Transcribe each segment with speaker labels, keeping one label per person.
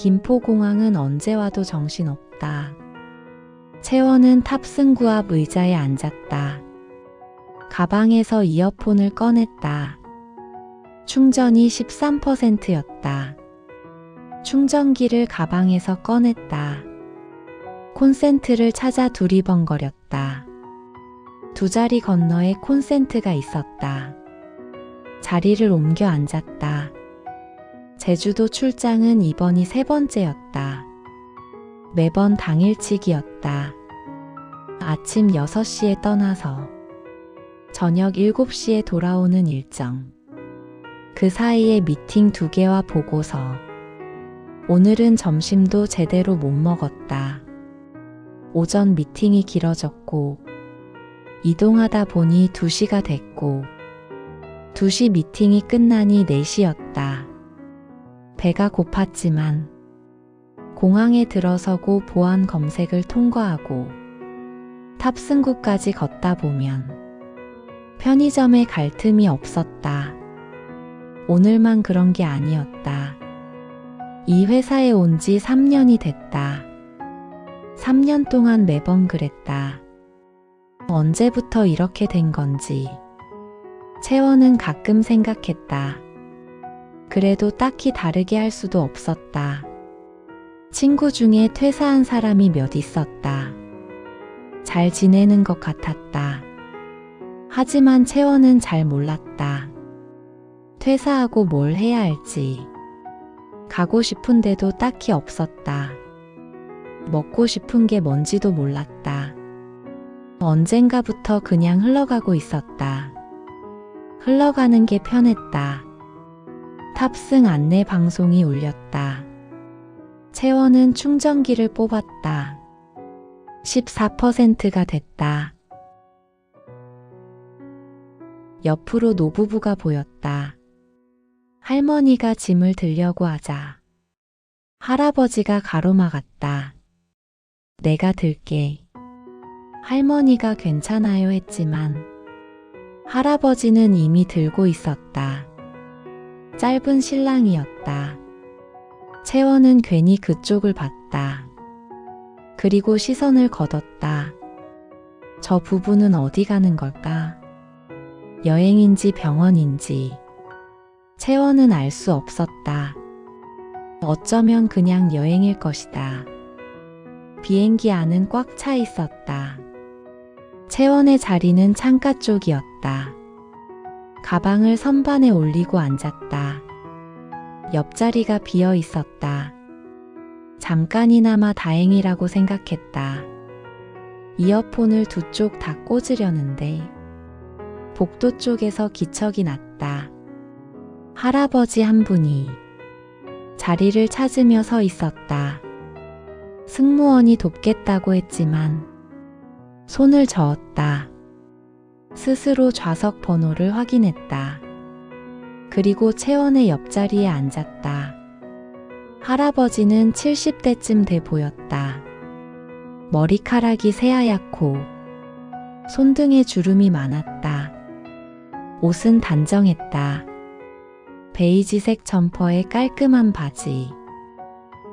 Speaker 1: 김포공항은 언제 와도 정신없다. 채원은 탑승구 앞 의자에 앉았다. 가방에서 이어폰을 꺼냈다. 충전이 13%였다. 충전기를 가방에서 꺼냈다. 콘센트를 찾아 두리번거렸다. 두 자리 건너에 콘센트가 있었다. 자리를 옮겨 앉았다. 제주도 출장은 이번이 세 번째였다. 매번 당일치기였다. 아침 6시에 떠나서 저녁 7시에 돌아오는 일정. 그 사이에 미팅 2개와 보고서. 오늘은 점심도 제대로 못 먹었다. 오전 미팅이 길어졌고 이동하다 보니 2시가 됐고 2시 미팅이 끝나니 4시였다. 배가 고팠지만 공항에 들어서고 보안 검색을 통과하고 탑승구까지 걷다 보면 편의점에 갈 틈이 없었다. 오늘만 그런 게 아니었다. 이 회사에 온 지 3년이 됐다. 3년 동안 매번 그랬다. 언제부터 이렇게 된 건지. 채원은 가끔 생각했다. 그래도 딱히 다르게 할 수도 없었다. 친구 중에 퇴사한 사람이 몇 있었다. 잘 지내는 것 같았다. 하지만 채원은 잘 몰랐다. 퇴사하고 뭘 해야 할지. 가고 싶은데도 딱히 없었다. 먹고 싶은 게 뭔지도 몰랐다. 언젠가부터 그냥 흘러가고 있었다. 흘러가는 게 편했다. 탑승 안내 방송이 울렸다. 채원은 충전기를 뽑았다. 14%가 됐다. 옆으로 노부부가 보였다. 할머니가 짐을 들려고 하자 할아버지가 가로막았다. 내가 들게. 할머니가 괜찮아요 했지만 할아버지는 이미 들고 있었다. 짧은 신랑이었다. 채원은 괜히 그쪽을 봤다. 그리고 시선을 걷었다. 저 부부는 어디 가는 걸까? 여행인지 병원인지. 채원은 알 수 없었다. 어쩌면 그냥 여행일 것이다. 비행기 안은 꽉 차 있었다. 채원의 자리는 창가 쪽이었다. 가방을 선반에 올리고 앉았다. 옆자리가 비어 있었다. 잠깐이나마 다행이라고 생각했다. 이어폰을 두 쪽 다 꽂으려는데 복도 쪽에서 기척이 났다. 할아버지 한 분이 자리를 찾으며 서 있었다. 승무원이 돕겠다고 했지만 손을 저었다. 스스로 좌석 번호를 확인했다. 그리고 채원의 옆자리에 앉았다. 할아버지는 70대쯤 돼 보였다. 머리카락이 새하얗고 손등에 주름이 많았다. 옷은 단정했다. 베이지색 점퍼에 깔끔한 바지.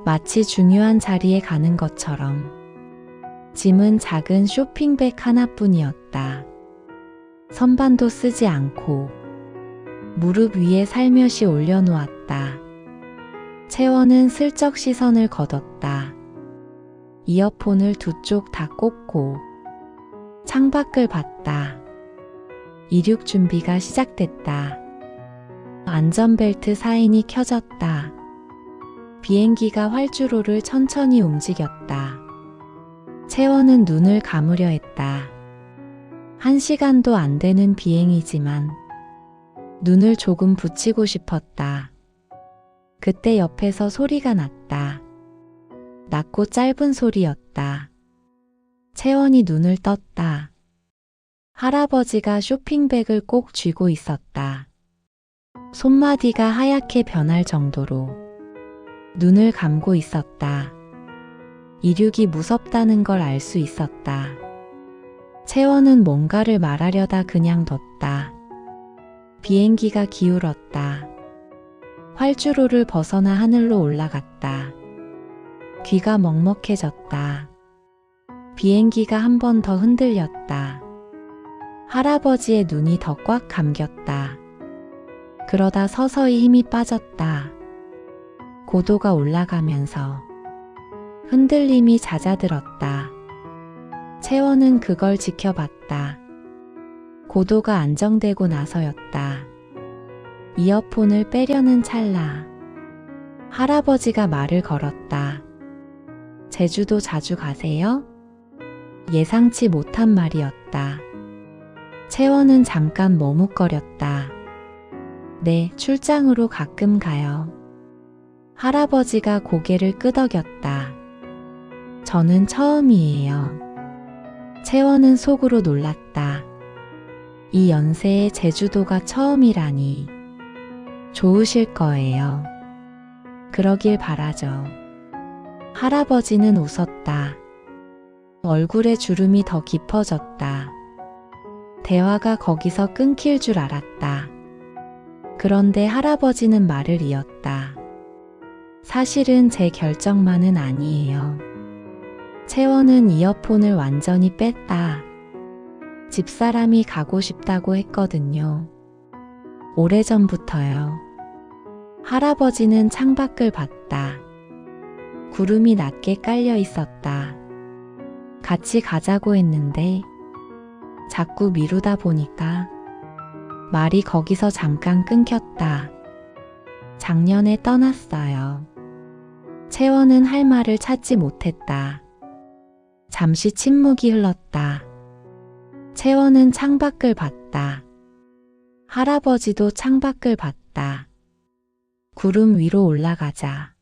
Speaker 1: 마치 중요한 자리에 가는 것처럼. 짐은 작은 쇼핑백 하나뿐이었다. 선반도 쓰지 않고 무릎 위에 살며시 올려놓았다. 채원은 슬쩍 시선을 걷었다. 이어폰을 두 쪽 다 꽂고 창밖을 봤다. 이륙 준비가 시작됐다. 안전벨트 사인이 켜졌다. 비행기가 활주로를 천천히 움직였다. 채원은 눈을 감으려 했다. 1시간도 안 되는 비행이지만 눈을 조금 붙이고 싶었다. 그때 옆에서 소리가 났다. 낮고 짧은 소리였다. 채원이 눈을 떴다. 할아버지가 쇼핑백을 꼭 쥐고 있었다. 손마디가 하얗게 변할 정도로 눈을 감고 있었다. 이륙이 무섭다는 걸 알 수 있었다. 채원은 뭔가를 말하려다 그냥 뒀다. 비행기가 기울었다. 활주로를 벗어나 하늘로 올라갔다. 귀가 먹먹해졌다. 비행기가 한 번 더 흔들렸다. 할아버지의 눈이 더 꽉 감겼다. 그러다 서서히 힘이 빠졌다. 고도가 올라가면서 흔들림이 잦아들었다. 채원은 그걸 지켜봤다. 고도가 안정되고 나서였다. 이어폰을 빼려는 찰나 할아버지가 말을 걸었다. 제주도 자주 가세요? 예상치 못한 말이었다. 채원은 잠깐 머뭇거렸다. 네, 출장으로 가끔 가요. 할아버지가 고개를 끄덕였다. 저는 처음이에요. 채원은 속으로 놀랐다. 이 연세에 제주도가 처음이라니. 좋으실 거예요. 그러길 바라죠. 할아버지는 웃었다. 얼굴에 주름이 더 깊어졌다. 대화가 거기서 끊길 줄 알았다. 그런데 할아버지는 말을 이었다. 사실은 제 결정만은 아니에요. 채원은 이어폰을 완전히 뺐다. 집사람이 가고 싶다고 했거든요. 오래전부터요. 할아버지는 창밖을 봤다. 구름이 낮게 깔려 있었다. 같이 가자고 했는데 자꾸 미루다 보니까 말이 거기서 잠깐 끊겼다. 작년에 떠났어요. 채원은 할 말을 찾지 못했다. 잠시 침묵이 흘렀다. 채원은 창밖을 봤다. 할아버지도 창밖을 봤다. 구름 위로 올라가자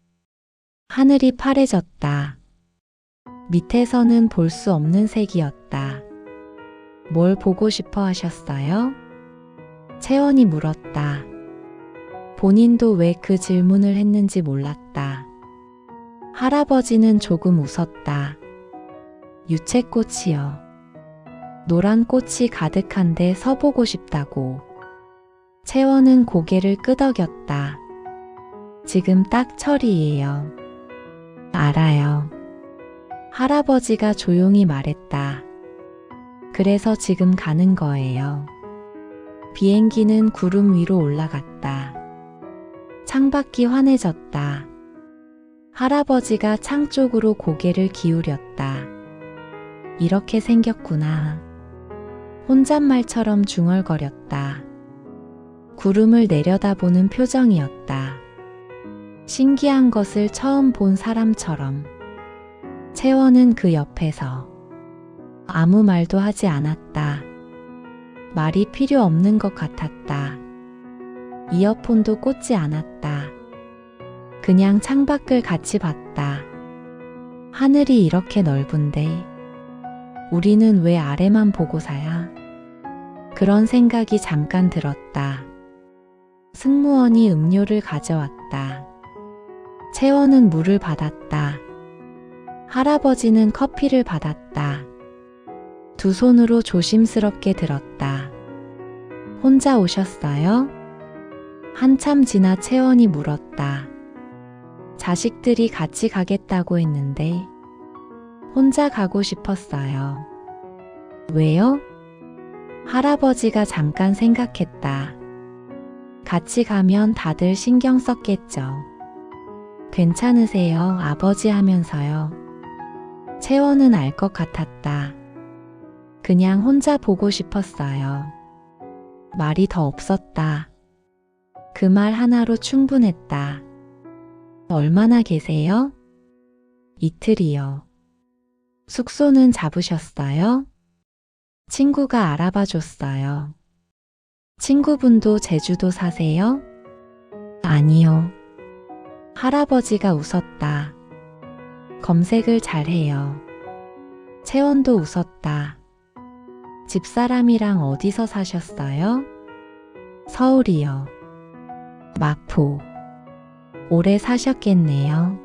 Speaker 1: 하늘이 파래졌다. 밑에서는 볼 수 없는 색이었다. 뭘 보고 싶어 하셨어요? 채원이 물었다. 본인도 왜 그 질문을 했는지 몰랐다. 할아버지는 조금 웃었다. 유채꽃이요. 노란 꽃이 가득한데 서보고 싶다고. 채원은 고개를 끄덕였다. 지금 딱 철이에요. 알아요. 할아버지가 조용히 말했다. 그래서 지금 가는 거예요. 비행기는 구름 위로 올라갔다. 창밖이 환해졌다. 할아버지가 창 쪽으로 고개를 기울였다. 이렇게 생겼구나. 혼잣말처럼 중얼거렸다. 구름을 내려다보는 표정이었다. 신기한 것을 처음 본 사람처럼. 채원은 그 옆에서 아무 말도 하지 않았다. 말이 필요 없는 것 같았다. 이어폰도 꽂지 않았다. 그냥 창밖을 같이 봤다. 하늘이 이렇게 넓은데 우리는 왜 아래만 보고 사야? 그런 생각이 잠깐 들었다. 승무원이 음료를 가져왔다. 채원은 물을 받았다. 할아버지는 커피를 받았다. 두 손으로 조심스럽게 들었다. 혼자 오셨어요? 한참 지나 채원이 물었다. 자식들이 같이 가겠다고 했는데 혼자 가고 싶었어요. 왜요? 할아버지가 잠깐 생각했다. 같이 가면 다들 신경 썼겠죠. 괜찮으세요, 아버지 하면서요. 채원은 알 것 같았다. 그냥 혼자 보고 싶었어요. 말이 더 없었다. 그 말 하나로 충분했다. 얼마나 계세요? 이틀이요. 숙소는 잡으셨어요? 친구가 알아봐 줬어요. 친구분도 제주도 사세요? 아니요. 할아버지가 웃었다. 검색을 잘해요. 채원도 웃었다. 집사람이랑 어디서 사셨어요? 서울이요. 마포. 오래 사셨겠네요.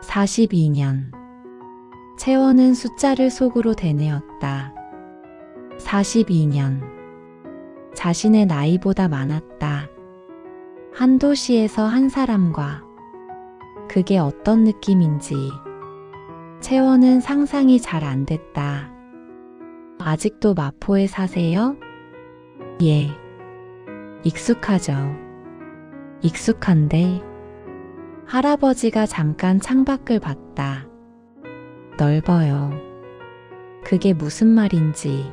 Speaker 1: 42년. 채원은 숫자를 속으로 되뇌었다. 42년. 자신의 나이보다 많았다. 한 도시에서 한 사람과 그게 어떤 느낌인지 채원은 상상이 잘 안 됐다. 아직도 마포에 사세요? 예. 익숙하죠. 익숙한데 할아버지가 잠깐 창밖을 봤다. 넓어요. 그게 무슨 말인지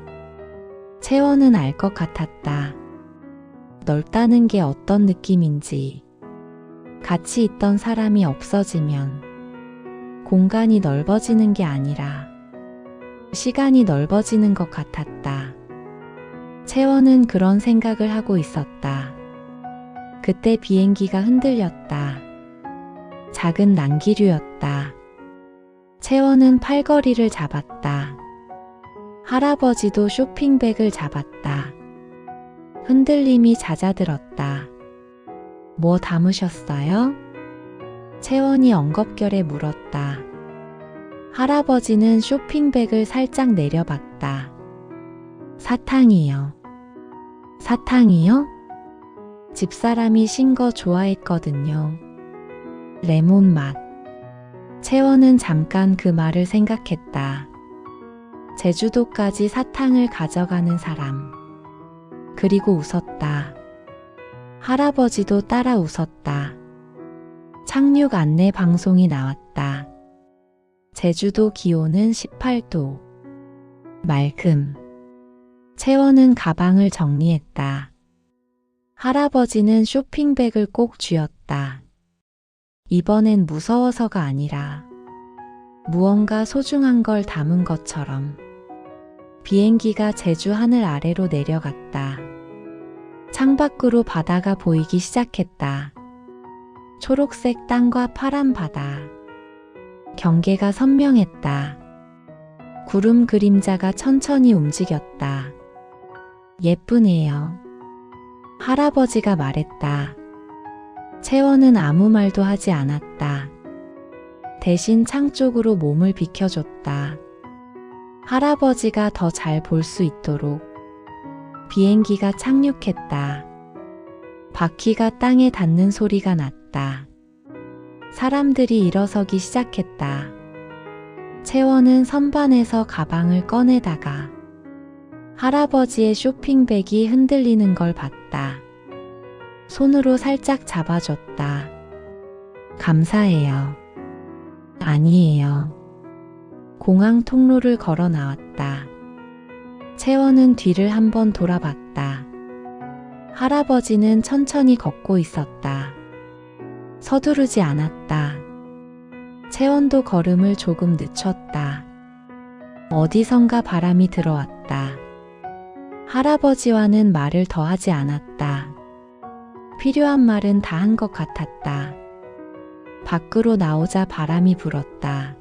Speaker 1: 채원은 알 것 같았다. 넓다는 게 어떤 느낌인지. 같이 있던 사람이 없어지면 공간이 넓어지는 게 아니라 시간이 넓어지는 것 같았다. 채원은 그런 생각을 하고 있었다. 그때 비행기가 흔들렸다. 작은 난기류였다. 채원은 팔걸이를 잡았다. 할아버지도 쇼핑백을 잡았다. 흔들림이 잦아들었다. 뭐 담으셨어요? 채원이 엉겁결에 물었다. 할아버지는 쇼핑백을 살짝 내려봤다. 사탕이요. 사탕이요? 집사람이 신 거 좋아했거든요. 레몬 맛. 채원은 잠깐 그 말을 생각했다. 제주도까지 사탕을 가져가는 사람. 그리고 웃었다. 할아버지도 따라 웃었다. 착륙 안내 방송이 나왔다. 제주도 기온은 18도. 맑음. 채원은 가방을 정리했다. 할아버지는 쇼핑백을 꼭 쥐었다. 이번엔 무서워서가 아니라 무언가 소중한 걸 담은 것처럼. 비행기가 제주 하늘 아래로 내려갔다. 창밖으로 바다가 보이기 시작했다. 초록색 땅과 파란 바다. 경계가 선명했다. 구름 그림자가 천천히 움직였다. 예쁘네요. 할아버지가 말했다. 채원은 아무 말도 하지 않았다. 대신 창 쪽으로 몸을 비켜줬다. 할아버지가 더 잘 볼 수 있도록. 비행기가 착륙했다. 바퀴가 땅에 닿는 소리가 났다. 사람들이 일어서기 시작했다. 채원은 선반에서 가방을 꺼내다가 할아버지의 쇼핑백이 흔들리는 걸 봤다. 손으로 살짝 잡아줬다. 감사해요. 아니에요. 공항 통로를 걸어 나왔다. 채원은 뒤를 한번 돌아봤다. 할아버지는 천천히 걷고 있었다. 서두르지 않았다. 채원도 걸음을 조금 늦췄다. 어디선가 바람이 들어왔다. 할아버지와는 말을 더 하지 않았다. 필요한 말은 다 한 것 같았다. 밖으로 나오자 바람이 불었다.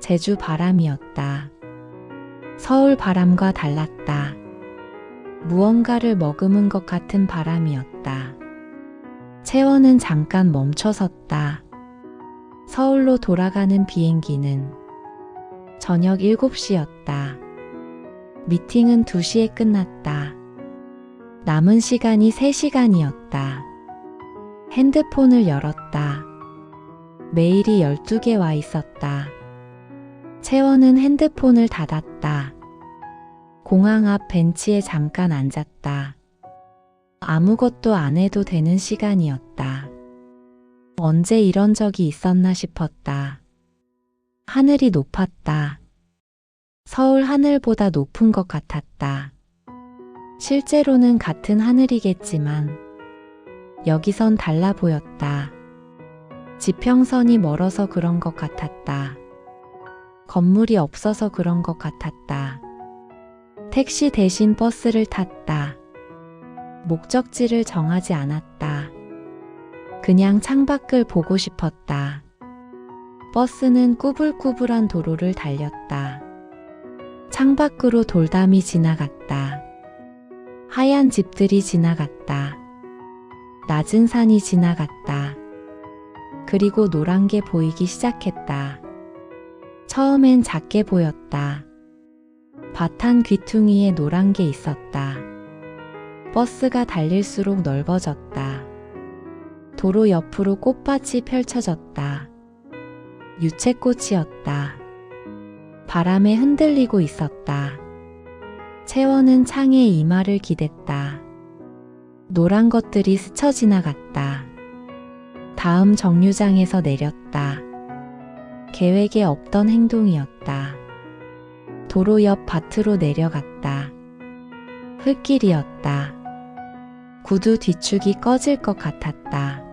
Speaker 1: 제주 바람이었다. 서울 바람과 달랐다. 무언가를 머금은 것 같은 바람이었다. 채원은 잠깐 멈춰섰다. 서울로 돌아가는 비행기는 저녁 7시였다. 미팅은 2시에 끝났다. 남은 시간이 3시간이었다. 핸드폰을 열었다. 메일이 12개 와 있었다. 채원은 핸드폰을 닫았다. 공항 앞 벤치에 잠깐 앉았다. 아무것도 안 해도 되는 시간이었다. 언제 이런 적이 있었나 싶었다. 하늘이 높았다. 서울 하늘보다 높은 것 같았다. 실제로는 같은 하늘이겠지만 여기선 달라 보였다. 지평선이 멀어서 그런 것 같았다. 건물이 없어서 그런 것 같았다. 택시 대신 버스를 탔다. 목적지를 정하지 않았다. 그냥 창밖을 보고 싶었다. 버스는 꾸불꾸불한 도로를 달렸다. 창밖으로 돌담이 지나갔다. 하얀 집들이 지나갔다. 낮은 산이 지나갔다. 그리고 노란 게 보이기 시작했다. 처음엔 작게 보였다. 바탄 귀퉁이에 노란 게 있었다. 버스가 달릴수록 넓어졌다. 도로 옆으로 꽃밭이 펼쳐졌다. 유채꽃이었다. 바람에 흔들리고 있었다. 채원은 창에 이마를 기댔다. 노란 것들이 스쳐 지나갔다. 다음 정류장에서 내렸다. 계획에 없던 행동이었다. 도로 옆 밭으로 내려갔다. 흙길이었다. 구두 뒤축이 꺼질 것 같았다.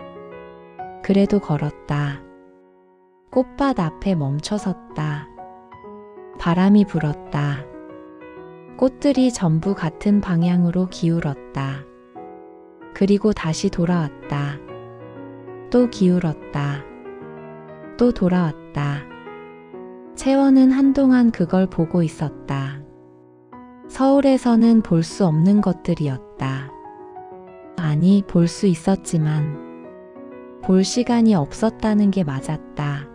Speaker 1: 그래도 걸었다. 꽃밭 앞에 멈춰섰다. 바람이 불었다. 꽃들이 전부 같은 방향으로 기울었다. 그리고 다시 돌아왔다. 또 기울었다. 또 돌아왔다. 채원은 한동안 그걸 보고 있었다. 서울에서는 볼 수 없는 것들이었다. 아니, 볼 수 있었지만 볼 시간이 없었다는 게 맞았다.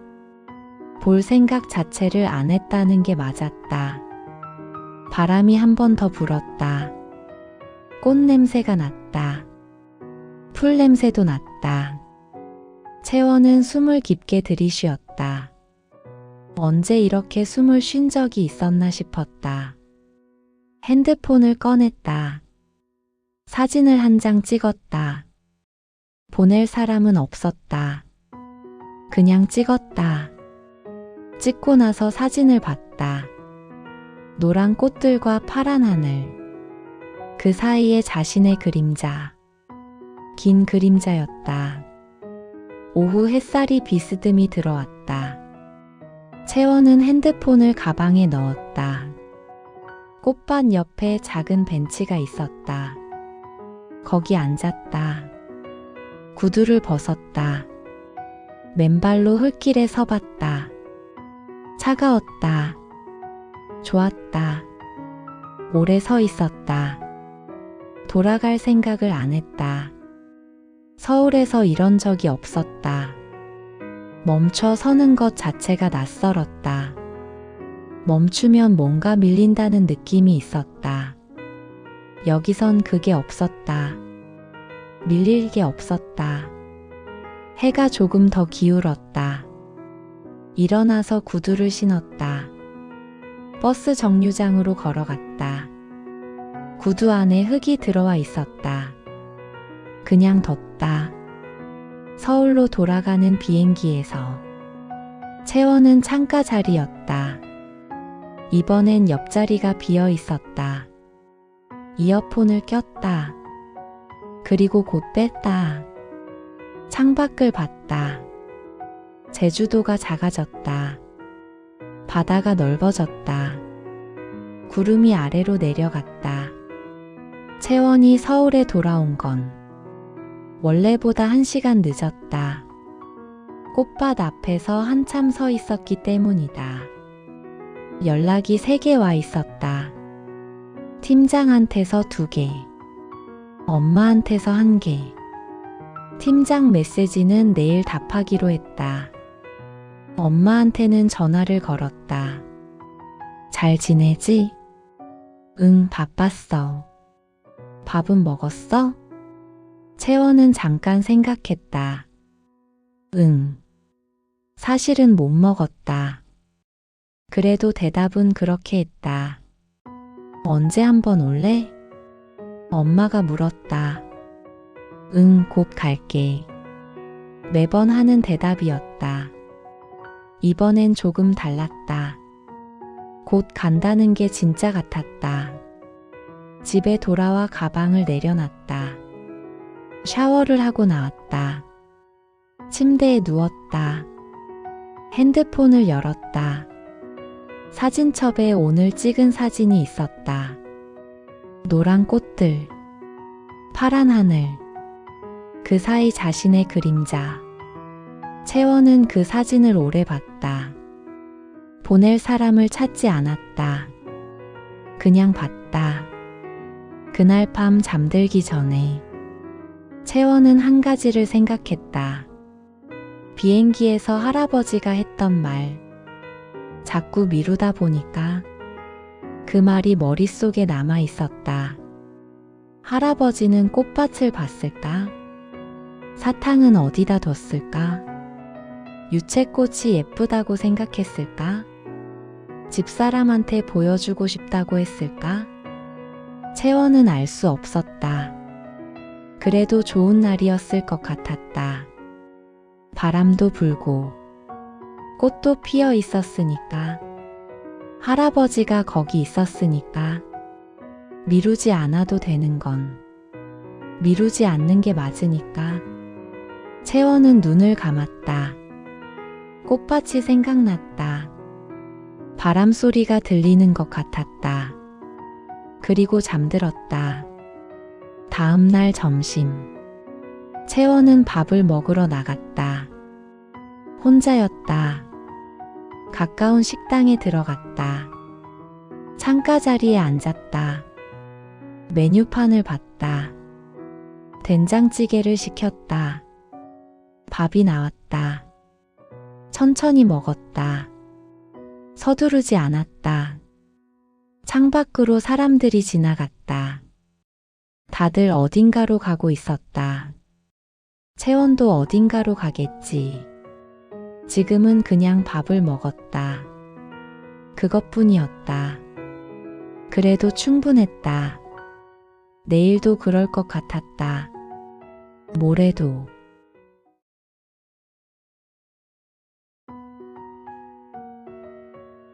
Speaker 1: 볼 생각 자체를 안 했다는 게 맞았다. 바람이 한 번 더 불었다. 꽃 냄새가 났다. 풀 냄새도 났다. 채원은 숨을 깊게 들이쉬었다. 언제 이렇게 숨을 쉰 적이 있었나 싶었다. 핸드폰을 꺼냈다. 사진을 한 장 찍었다. 보낼 사람은 없었다. 그냥 찍었다. 찍고 나서 사진을 봤다. 노란 꽃들과 파란 하늘. 그 사이에 자신의 그림자. 긴 그림자였다. 오후 햇살이 비스듬히 들어왔다. 채원은 핸드폰을 가방에 넣었다. 꽃밭 옆에 작은 벤치가 있었다. 거기 앉았다. 구두를 벗었다. 맨발로 흙길에 서봤다. 차가웠다. 좋았다. 오래 서 있었다. 돌아갈 생각을 안 했다. 서울에서 이런 적이 없었다. 멈춰 서는 것 자체가 낯설었다. 멈추면 뭔가 밀린다는 느낌이 있었다. 여기선 그게 없었다. 밀릴 게 없었다. 해가 조금 더 기울었다. 일어나서 구두를 신었다. 버스 정류장으로 걸어갔다. 구두 안에 흙이 들어와 있었다. 그냥 뒀다. 서울로 돌아가는 비행기에서. 채원은 창가 자리였다. 이번엔 옆자리가 비어 있었다. 이어폰을 꼈다. 그리고 곧 뺐다. 창밖을 봤다. 제주도가 작아졌다. 바다가 넓어졌다. 구름이 아래로 내려갔다. 채원이 서울에 돌아온 건 원래보다 1시간 늦었다. 꽃밭 앞에서 한참 서 있었기 때문이다. 연락이 3개 와 있었다. 팀장한테서 2개, 엄마한테서 1개. 팀장 메시지는 내일 답하기로 했다. 엄마한테는 전화를 걸었다. 잘 지내지? 응, 바빴어. 밥은 먹었어? 채원은 잠깐 생각했다. 응. 사실은 못 먹었다. 그래도 대답은 그렇게 했다. 언제 한번 올래? 엄마가 물었다. 응, 곧 갈게. 매번 하는 대답이었다. 이번엔 조금 달랐다. 곧 간다는 게 진짜 같았다. 집에 돌아와 가방을 내려놨다. 샤워를 하고 나왔다. 침대에 누웠다. 핸드폰을 열었다. 사진첩에 오늘 찍은 사진이 있었다. 노란 꽃들, 파란 하늘, 그 사이 자신의 그림자. 채원은 그 사진을 오래 봤다. 보낼 사람을 찾지 않았다. 그냥 봤다. 그날 밤 잠들기 전에 채원은 한 가지를 생각했다. 비행기에서 할아버지가 했던 말. 자꾸 미루다 보니까 그 말이 머릿속에 남아 있었다. 할아버지는 꽃밭을 봤을까? 사탕은 어디다 뒀을까? 유채꽃이 예쁘다고 생각했을까? 집사람한테 보여주고 싶다고 했을까? 채원은 알 수 없었다. 그래도 좋은 날이었을 것 같았다. 바람도 불고 꽃도 피어 있었으니까. 할아버지가 거기 있었으니까. 미루지 않아도 되는 건 미루지 않는 게 맞으니까. 채원은 눈을 감았다. 꽃밭이 생각났다. 바람 소리가 들리는 것 같았다. 그리고 잠들었다. 다음 날 점심. 채원은 밥을 먹으러 나갔다. 혼자였다. 가까운 식당에 들어갔다. 창가 자리에 앉았다. 메뉴판을 봤다. 된장찌개를 시켰다. 밥이 나왔다. 천천히 먹었다. 서두르지 않았다. 창밖으로 사람들이 지나갔다. 다들 어딘가로 가고 있었다. 채원도 어딘가로 가겠지. 지금은 그냥 밥을 먹었다. 그것뿐이었다. 그래도 충분했다. 내일도 그럴 것 같았다. 모레도.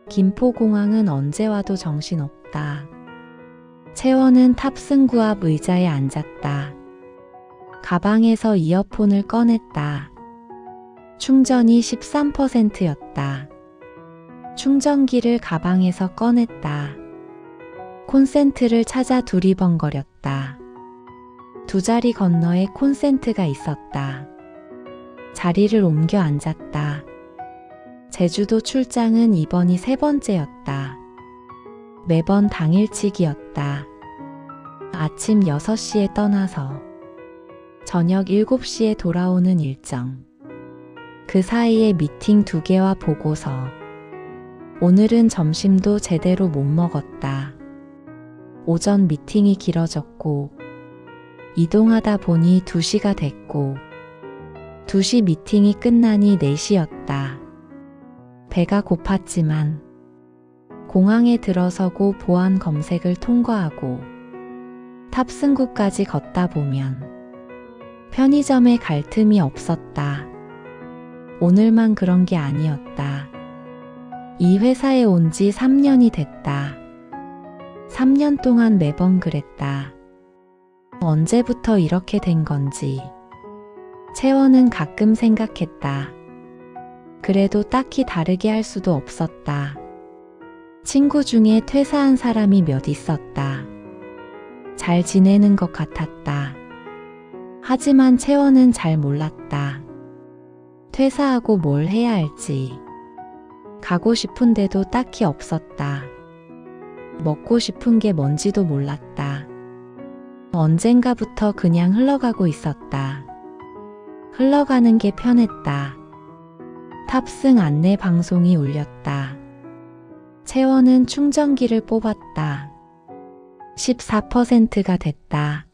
Speaker 1: 김포공항은 언제 와도 정신없다. 채원은 탑승구 앞 의자에 앉았다. 가방에서 이어폰을 꺼냈다. 충전이 13%였다. 충전기를 가방에서 꺼냈다. 콘센트를 찾아 두리번거렸다. 두 자리 건너에 콘센트가 있었다. 자리를 옮겨 앉았다. 제주도 출장은 이번이 세 번째였다. 매번 당일치기였다. 아침 6시에 떠나서 저녁 7시에 돌아오는 일정. 그 사이에 미팅 2개와 보고서. 오늘은 점심도 제대로 못 먹었다. 오전 미팅이 길어졌고 이동하다 보니 2시가 됐고 2시 미팅이 끝나니 4시였다. 배가 고팠지만 공항에 들어서고 보안 검색을 통과하고 탑승구까지 걷다 보면 편의점에 갈 틈이 없었다. 오늘만 그런 게 아니었다. 이 회사에 온 지 3년이 됐다. 3년 동안 매번 그랬다. 언제부터 이렇게 된 건지. 채원은 가끔 생각했다. 그래도 딱히 다르게 할 수도 없었다. 친구 중에 퇴사한 사람이 몇 있었다. 잘 지내는 것 같았다. 하지만 채원은 잘 몰랐다. 퇴사하고 뭘 해야 할지. 가고 싶은데도 딱히 없었다. 먹고 싶은 게 뭔지도 몰랐다. 언젠가부터 그냥 흘러가고 있었다. 흘러가는 게 편했다. 탑승 안내 방송이 울렸다. 채원은 충전기를 뽑았다. 14%가 됐다.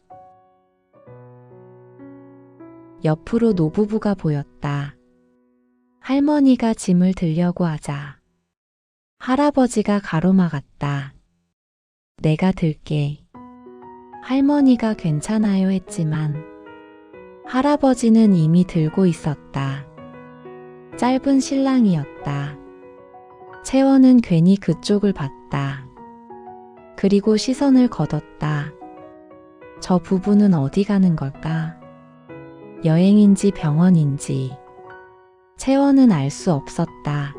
Speaker 1: 옆으로 노부부가 보였다. 할머니가 짐을 들려고 하자 할아버지가 가로막았다. 내가 들게. 할머니가 괜찮아요 했지만 할아버지는 이미 들고 있었다. 짧은 신랑이었다. 채원은 괜히 그쪽을 봤다. 그리고 시선을 걷었다. 저 부부는 어디 가는 걸까? 여행인지 병원인지. 채원은 알 수 없었다.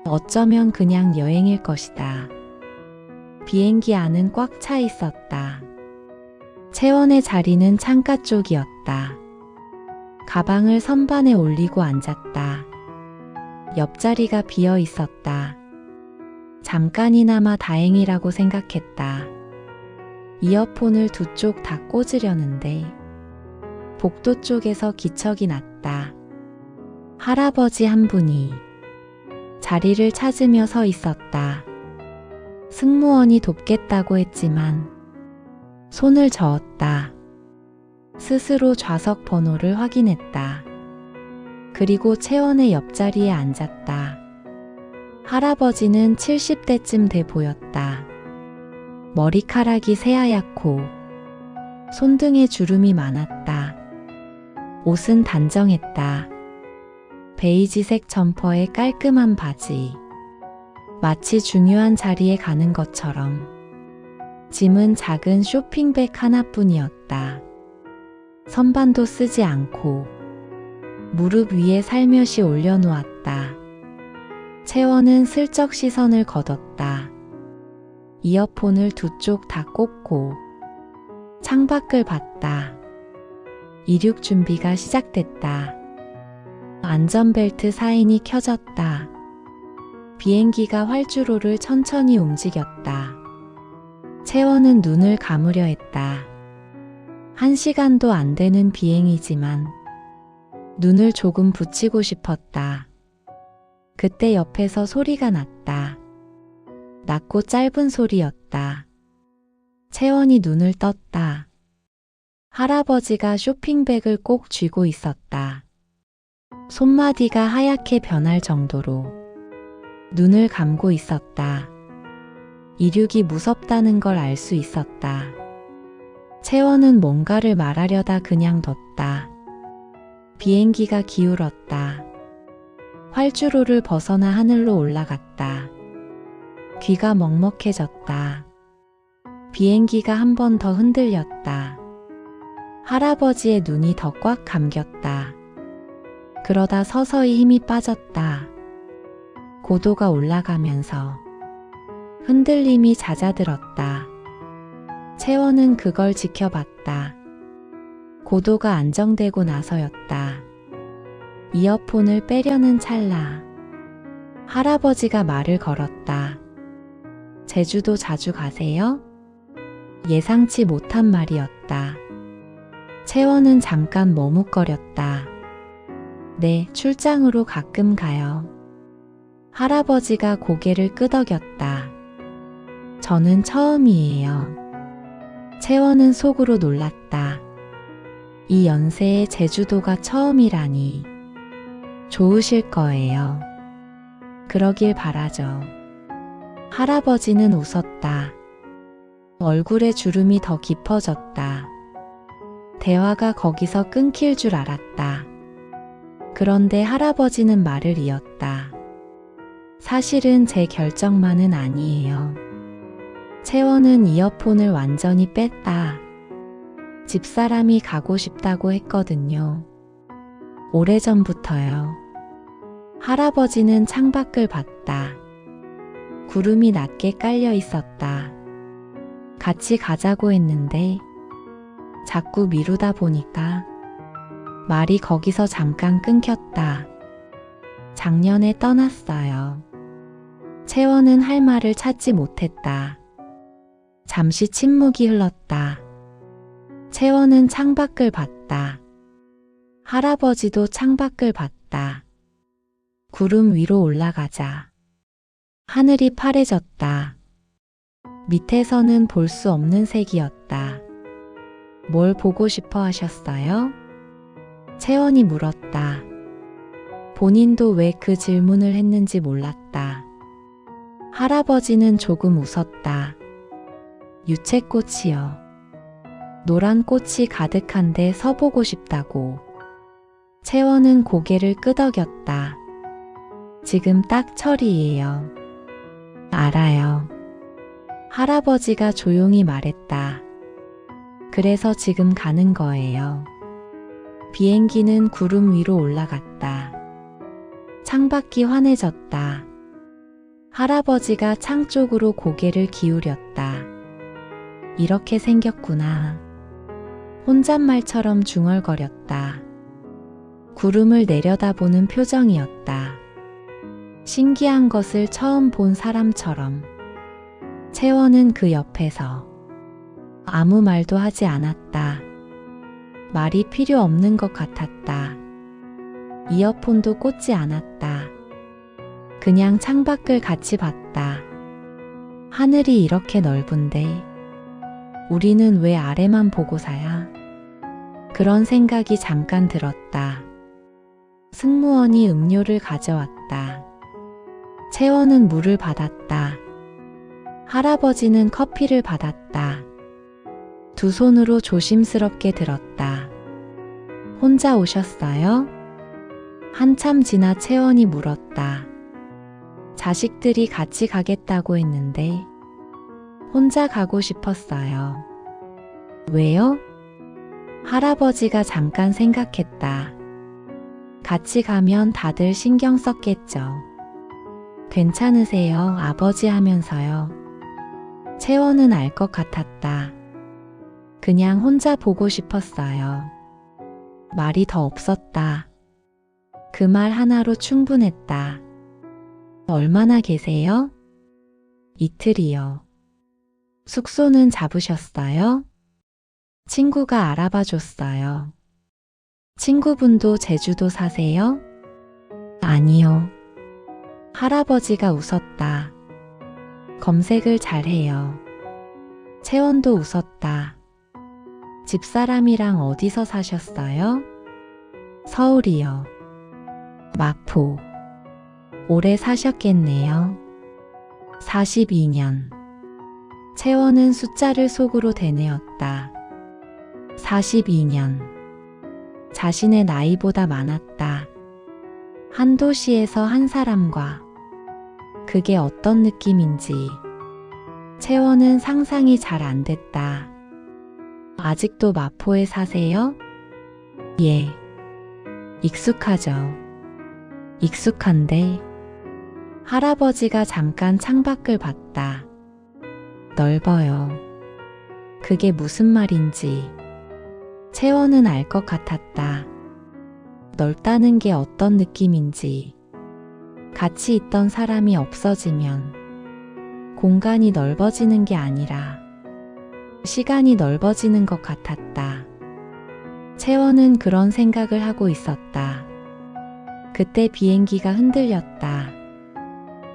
Speaker 1: 어쩌면 그냥 여행일 것이다. 비행기 안은 꽉 차 있었다. 채원의 자리는 창가 쪽이었다. 가방을 선반에 올리고 앉았다. 옆자리가 비어 있었다. 잠깐이나마 다행이라고 생각했다. 이어폰을 두 쪽 다 꽂으려는데 복도 쪽에서 기척이 났다. 할아버지 한 분이 자리를 찾으며 서 있었다. 승무원이 돕겠다고 했지만 손을 저었다. 스스로 좌석 번호를 확인했다. 그리고 채원의 옆자리에 앉았다. 할아버지는 70대쯤 돼 보였다. 머리카락이 새하얗고 손등에 주름이 많았다. 옷은 단정했다. 베이지색 점퍼에 깔끔한 바지. 마치 중요한 자리에 가는 것처럼. 짐은 작은 쇼핑백 하나뿐이었다. 선반도 쓰지 않고 무릎 위에 살며시 올려놓았다. 채원은 슬쩍 시선을 거뒀다. 이어폰을 두 쪽 다 꽂고 창밖을 봤다. 이륙 준비가 시작됐다. 안전벨트 사인이 켜졌다. 비행기가 활주로를 천천히 움직였다. 채원은 눈을 감으려 했다. 1시간도 안 되는 비행이지만 눈을 조금 붙이고 싶었다. 그때 옆에서 소리가 났다. 낮고 짧은 소리였다. 채원이 눈을 떴다. 할아버지가 쇼핑백을 꼭 쥐고 있었다. 손마디가 하얗게 변할 정도로 눈을 감고 있었다. 이륙이 무섭다는 걸 알 수 있었다. 채원은 뭔가를 말하려다 그냥 뒀다. 비행기가 기울었다. 활주로를 벗어나 하늘로 올라갔다. 귀가 먹먹해졌다. 비행기가 한 번 더 흔들렸다. 할아버지의 눈이 더 꽉 감겼다. 그러다 서서히 힘이 빠졌다. 고도가 올라가면서 흔들림이 잦아들었다. 채원은 그걸 지켜봤다. 고도가 안정되고 나서였다. 이어폰을 빼려는 찰나 할아버지가 말을 걸었다. 제주도 자주 가세요? 예상치 못한 말이었다. 채원은 잠깐 머뭇거렸다. 네, 출장으로 가끔 가요. 할아버지가 고개를 끄덕였다. 저는 처음이에요. 채원은 속으로 놀랐다. 이 연세에 제주도가 처음이라니. 좋으실 거예요. 그러길 바라죠. 할아버지는 웃었다. 얼굴에 주름이 더 깊어졌다. 대화가 거기서 끊길 줄 알았다. 그런데 할아버지는 말을 이었다. 사실은 제 결정만은 아니에요. 채원은 이어폰을 완전히 뺐다. 집사람이 가고 싶다고 했거든요. 오래전부터요. 할아버지는 창밖을 봤다. 구름이 낮게 깔려 있었다. 같이 가자고 했는데 자꾸 미루다 보니까 말이 거기서 잠깐 끊겼다. 작년에 떠났어요. 채원은 할 말을 찾지 못했다. 잠시 침묵이 흘렀다. 채원은 창밖을 봤다. 할아버지도 창밖을 봤다. 구름 위로 올라가자 하늘이 파래졌다. 밑에서는 볼 수 없는 색이었다. 뭘 보고 싶어 하셨어요? 채원이 물었다. 본인도 왜 그 질문을 했는지 몰랐다. 할아버지는 조금 웃었다. 유채꽃이요. 노란 꽃이 가득한데 서보고 싶다고. 채원은 고개를 끄덕였다. 지금 딱 철이에요. 알아요. 할아버지가 조용히 말했다. 그래서 지금 가는 거예요. 비행기는 구름 위로 올라갔다. 창밖이 환해졌다. 할아버지가 창 쪽으로 고개를 기울였다. 이렇게 생겼구나. 혼잣말처럼 중얼거렸다. 구름을 내려다보는 표정이었다. 신기한 것을 처음 본 사람처럼. 채원은 그 옆에서 아무 말도 하지 않았다. 말이 필요 없는 것 같았다. 이어폰도 꽂지 않았다. 그냥 창밖을 같이 봤다. 하늘이 이렇게 넓은데 우리는 왜 아래만 보고 사야? 그런 생각이 잠깐 들었다. 승무원이 음료를 가져왔다. 채원은 물을 받았다. 할아버지는 커피를 받았다. 두 손으로 조심스럽게 들었다. 혼자 오셨어요? 한참 지나 채원이 물었다. 자식들이 같이 가겠다고 했는데 혼자 가고 싶었어요. 왜요? 할아버지가 잠깐 생각했다. 같이 가면 다들 신경 썼겠죠. 괜찮으세요, 아버지 하면서요. 채원은 알 것 같았다. 그냥 혼자 보고 싶었어요. 말이 더 없었다. 그 말 하나로 충분했다. 얼마나 계세요? 이틀이요. 숙소는 잡으셨어요? 친구가 알아봐 줬어요. 친구분도 제주도 사세요? 아니요. 할아버지가 웃었다. 검색을 잘해요. 채원도 웃었다. 집사람이랑 어디서 사셨어요? 서울이요. 마포. 오래 사셨겠네요. 42년. 채원은 숫자를 속으로 되뇌었다. 42년. 자신의 나이보다 많았다. 한 도시에서 한 사람과 그게 어떤 느낌인지 채원은 상상이 잘 안 됐다. 아직도 마포에 사세요? 예. 익숙하죠. 익숙한데 할아버지가 잠깐 창밖을 봤다. 넓어요. 그게 무슨 말인지 채원은 알 것 같았다. 넓다는 게 어떤 느낌인지. 같이 있던 사람이 없어지면 공간이 넓어지는 게 아니라 시간이 넓어지는 것 같았다. 채원은 그런 생각을 하고 있었다. 그때 비행기가 흔들렸다.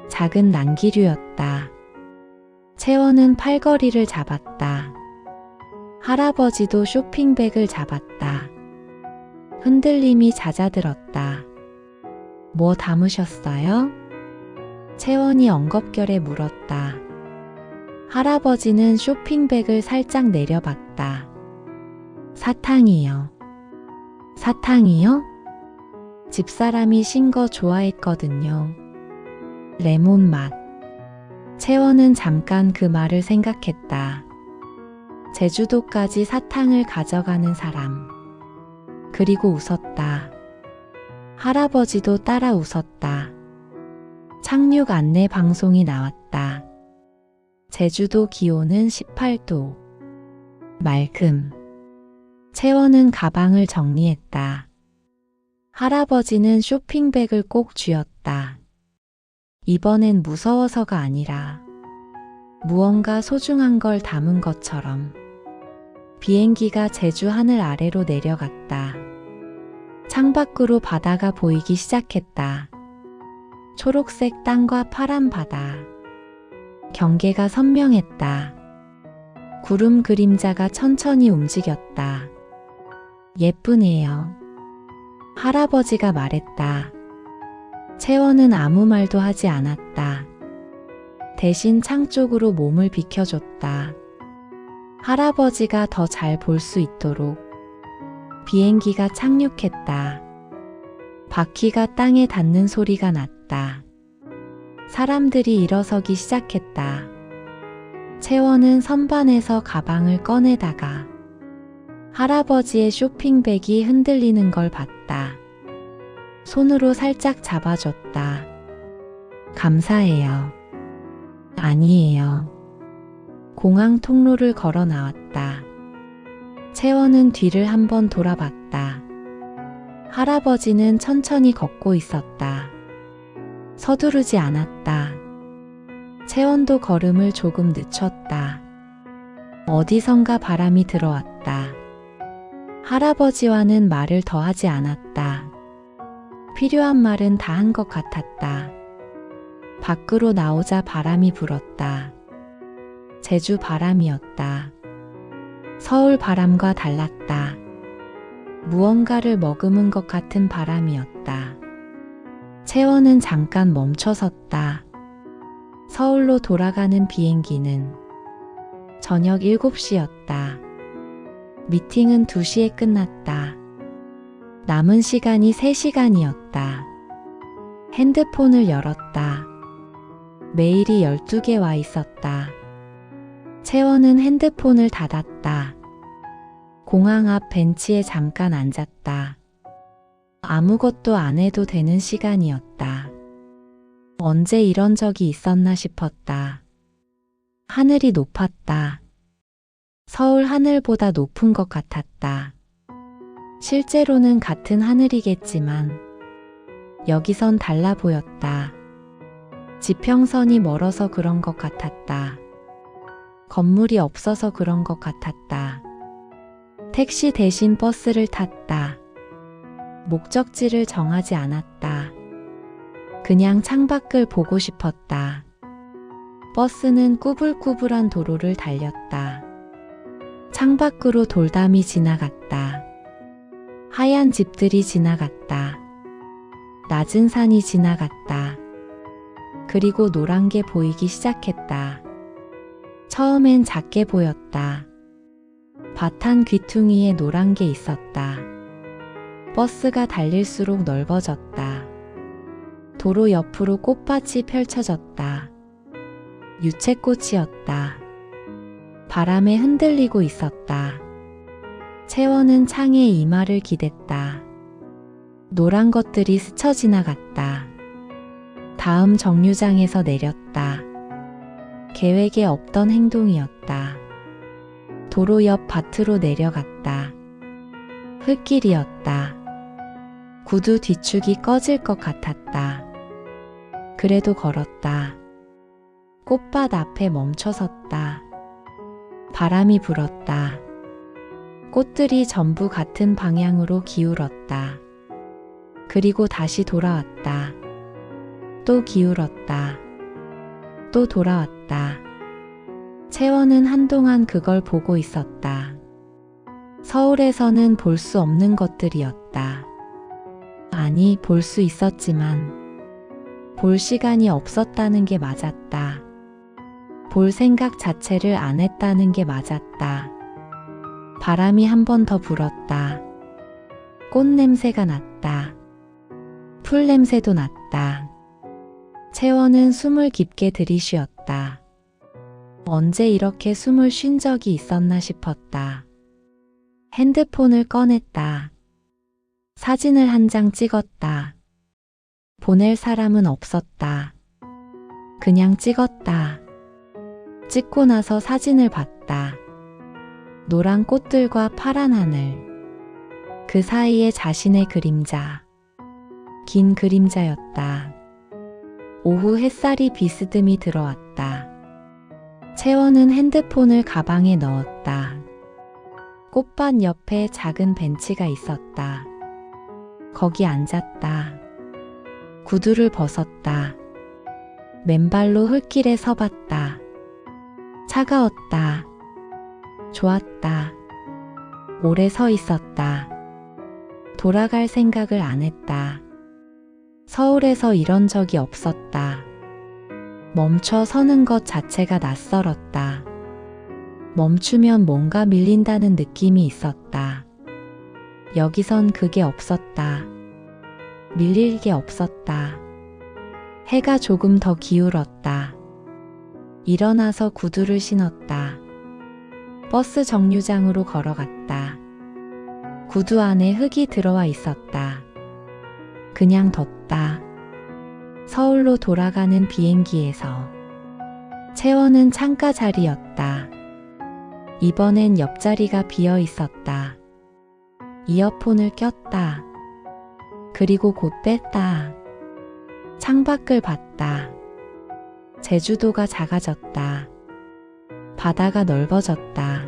Speaker 1: 작은 난기류였다. 채원은 팔걸이를 잡았다. 할아버지도 쇼핑백을 잡았다. 흔들림이 잦아들었다. 뭐 담으셨어요? 채원이 엉겁결에 물었다. 할아버지는 쇼핑백을 살짝 내려봤다. 사탕이요. 사탕이요? 집사람이 신 거 좋아했거든요. 레몬 맛. 채원은 잠깐 그 말을 생각했다. 제주도까지 사탕을 가져가는 사람. 그리고 웃었다. 할아버지도 따라 웃었다. 착륙 안내 방송이 나왔다. 제주도 기온은 18도. 맑음. 채원은 가방을 정리했다. 할아버지는 쇼핑백을 꼭 쥐었다. 이번엔 무서워서가 아니라 무언가 소중한 걸 담은 것처럼. 비행기가 제주 하늘 아래로 내려갔다. 창밖으로 바다가 보이기 시작했다. 초록색 땅과 파란 바다. 경계가 선명했다. 구름 그림자가 천천히 움직였다. 예쁘네요. 할아버지가 말했다. 채원은 아무 말도 하지 않았다. 대신 창 쪽으로 몸을 비켜줬다. 할아버지가 더 잘 볼 수 있도록. 비행기가 착륙했다. 바퀴가 땅에 닿는 소리가 났다. 사람들이 일어서기 시작했다. 채원은 선반에서 가방을 꺼내다가 할아버지의 쇼핑백이 흔들리는 걸 봤다. 손으로 살짝 잡아줬다. 감사해요. 아니에요. 공항 통로를 걸어 나왔다. 채원은 뒤를 한번 돌아봤다. 할아버지는 천천히 걷고 있었다. 서두르지 않았다. 채원도 걸음을 조금 늦췄다. 어디선가 바람이 들어왔다. 할아버지와는 말을 더 하지 않았다. 필요한 말은 다 한 것 같았다. 밖으로 나오자 바람이 불었다. 제주 바람이었다. 서울 바람과 달랐다. 무언가를 머금은 것 같은 바람이었다. 채원은 잠깐 멈춰섰다. 서울로 돌아가는 비행기는 저녁 7시였다. 미팅은 2시에 끝났다. 남은 시간이 3시간이었다. 핸드폰을 열었다. 메일이 12개 와 있었다. 채원은 핸드폰을 닫았다. 공항 앞 벤치에 잠깐 앉았다. 아무것도 안 해도 되는 시간이었다. 언제 이런 적이 있었나 싶었다. 하늘이 높았다. 서울 하늘보다 높은 것 같았다. 실제로는 같은 하늘이겠지만 여기선 달라 보였다. 지평선이 멀어서 그런 것 같았다. 건물이 없어서 그런 것 같았다. 택시 대신 버스를 탔다. 목적지를 정하지 않았다. 그냥 창밖을 보고 싶었다. 버스는 꾸불꾸불한 도로를 달렸다. 창밖으로 돌담이 지나갔다. 하얀 집들이 지나갔다. 낮은 산이 지나갔다. 그리고 노란 게 보이기 시작했다. 처음엔 작게 보였다. 밭한 귀퉁이에 노란 게 있었다. 버스가 달릴수록 넓어졌다. 도로 옆으로 꽃밭이 펼쳐졌다. 유채꽃이었다. 바람에 흔들리고 있었다. 채원은 창에 이마를 기댔다. 노란 것들이 스쳐 지나갔다. 다음 정류장에서 내렸다. 계획에 없던 행동이었다. 도로 옆 밭으로 내려갔다. 흙길이었다. 구두 뒤축이 꺼질 것 같았다. 그래도 걸었다. 꽃밭 앞에 멈춰섰다. 바람이 불었다. 꽃들이 전부 같은 방향으로 기울었다. 그리고 다시 돌아왔다. 또 기울었다. 또 돌아왔다. 채원은 한동안 그걸 보고 있었다. 서울에서는 볼 수 없는 것들이었다. 아니, 볼 수 있었지만 볼 시간이 없었다는 게 맞았다. 볼 생각 자체를 안 했다는 게 맞았다. 바람이 한 번 더 불었다. 꽃 냄새가 났다. 풀 냄새도 났다. 채원은 숨을 깊게 들이쉬었다. 언제 이렇게 숨을 쉰 적이 있었나 싶었다. 핸드폰을 꺼냈다. 사진을 한 장 찍었다. 보낼 사람은 없었다. 그냥 찍었다. 찍고 나서 사진을 봤다. 노란 꽃들과 파란 하늘. 그 사이에 자신의 그림자. 긴 그림자였다. 오후 햇살이 비스듬히 들어왔다. 채원은 핸드폰을 가방에 넣었다. 꽃밭 옆에 작은 벤치가 있었다. 거기 앉았다. 구두를 벗었다. 맨발로 흙길에 서봤다. 차가웠다. 좋았다. 오래 서 있었다. 돌아갈 생각을 안 했다. 서울에서 이런 적이 없었다. 멈춰 서는 것 자체가 낯설었다. 멈추면 뭔가 밀린다는 느낌이 있었다. 여기선 그게 없었다. 밀릴 게 없었다. 해가 조금 더 기울었다. 일어나서 구두를 신었다. 버스 정류장으로 걸어갔다. 구두 안에 흙이 들어와 있었다. 그냥 뒀다. 서울로 돌아가는 비행기에서. 채원은 창가 자리였다. 이번엔 옆자리가 비어 있었다. 이어폰을 꼈다. 그리고 곧 뺐다. 창밖을 봤다. 제주도가 작아졌다. 바다가 넓어졌다.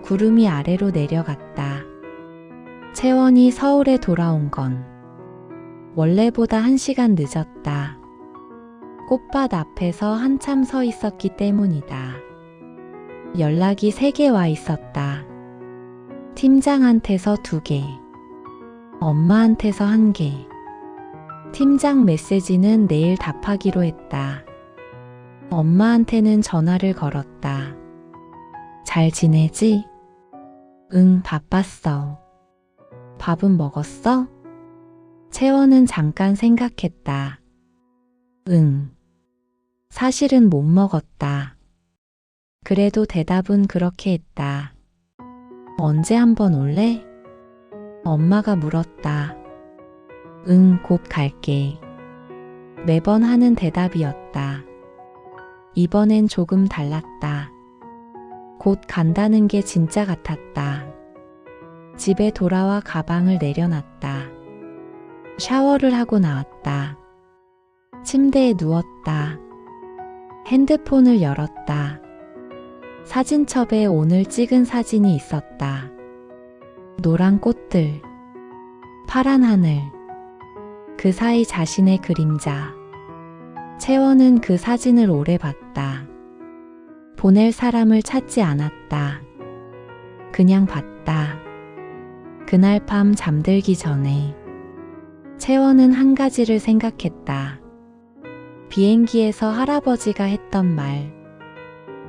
Speaker 1: 구름이 아래로 내려갔다. 채원이 서울에 돌아온 건 원래보다 1시간 늦었다. 꽃밭 앞에서 한참 서 있었기 때문이다. 연락이 3개 와 있었다. 팀장한테서 2개, 엄마한테서 1개. 팀장 메시지는 내일 답하기로 했다. 엄마한테는 전화를 걸었다. 잘 지내지? 응, 바빴어. 밥은 먹었어? 채원은 잠깐 생각했다. 응. 사실은 못 먹었다. 그래도 대답은 그렇게 했다. 언제 한번 올래? 엄마가 물었다. 응, 곧 갈게. 매번 하는 대답이었다. 이번엔 조금 달랐다. 곧 간다는 게 진짜 같았다. 집에 돌아와 가방을 내려놨다. 샤워를 하고 나왔다. 침대에 누웠다. 핸드폰을 열었다. 사진첩에 오늘 찍은 사진이 있었다. 노란 꽃들, 파란 하늘, 그 사이 자신의 그림자. 채원은 그 사진을 오래 봤다. 보낼 사람을 찾지 않았다. 그냥 봤다. 그날 밤 잠들기 전에 채원은 한 가지를 생각했다. 비행기에서 할아버지가 했던 말.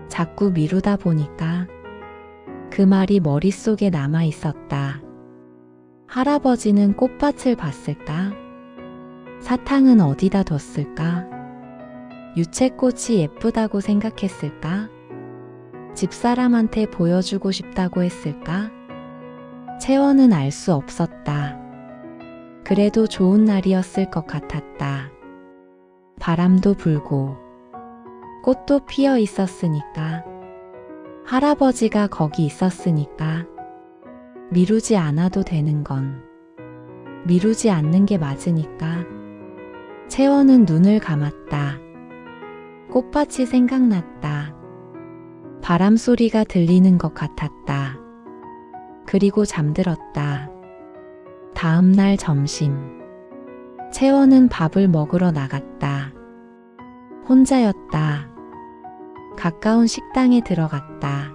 Speaker 1: 자꾸 미루다 보니까 그 말이 머릿속에 남아 있었다. 할아버지는 꽃밭을 봤을까? 사탕은 어디다 뒀을까? 유채꽃이 예쁘다고 생각했을까? 집사람한테 보여주고 싶다고 했을까? 채원은 알 수 없었다. 그래도 좋은 날이었을 것 같았다. 바람도 불고 꽃도 피어 있었으니까, 할아버지가 거기 있었으니까 미루지 않아도 되는 건 미루지 않는 게 맞으니까. 채원은 눈을 감았다. 꽃밭이 생각났다. 바람 소리가 들리는 것 같았다. 그리고 잠들었다. 다음 날 점심. 채원은 밥을 먹으러 나갔다. 혼자였다. 가까운 식당에 들어갔다.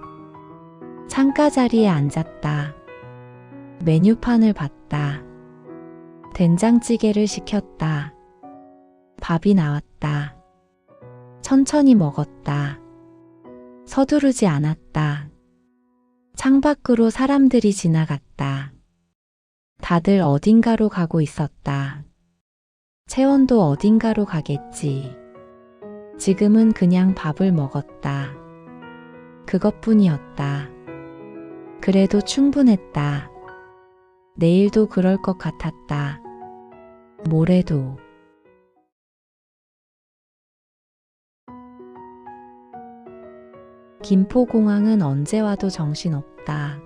Speaker 1: 창가 자리에 앉았다. 메뉴판을 봤다. 된장찌개를 시켰다. 밥이 나왔다. 천천히 먹었다. 서두르지 않았다. 창밖으로 사람들이 지나갔다. 다들 어딘가로 가고 있었다. 채원도 어딘가로 가겠지. 지금은 그냥 밥을 먹었다. 그것뿐이었다. 그래도 충분했다. 내일도 그럴 것 같았다. 모레도. 김포공항은 언제 와도 정신없다.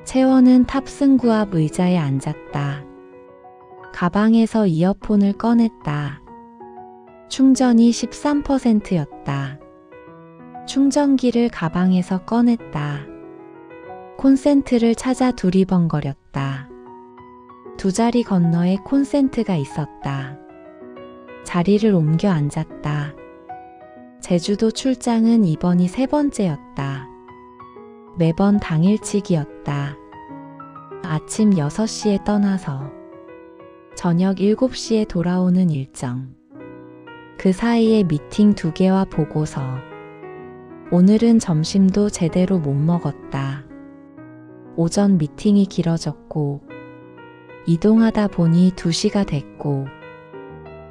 Speaker 1: 채원은 탑승구 앞 의자에 앉았다. 가방에서 이어폰을 꺼냈다. 충전이 13%였다. 충전기를 가방에서 꺼냈다. 콘센트를 찾아 두리번거렸다. 두 자리 건너에 콘센트가 있었다. 자리를 옮겨 앉았다. 제주도 출장은 이번이 3번째였다. 매번 당일치기였다. 아침 6시에 떠나서 저녁 7시에 돌아오는 일정. 그 사이에 미팅 2개와 보고서. 오늘은 점심도 제대로 못 먹었다. 오전 미팅이 길어졌고 이동하다 보니 2시가 됐고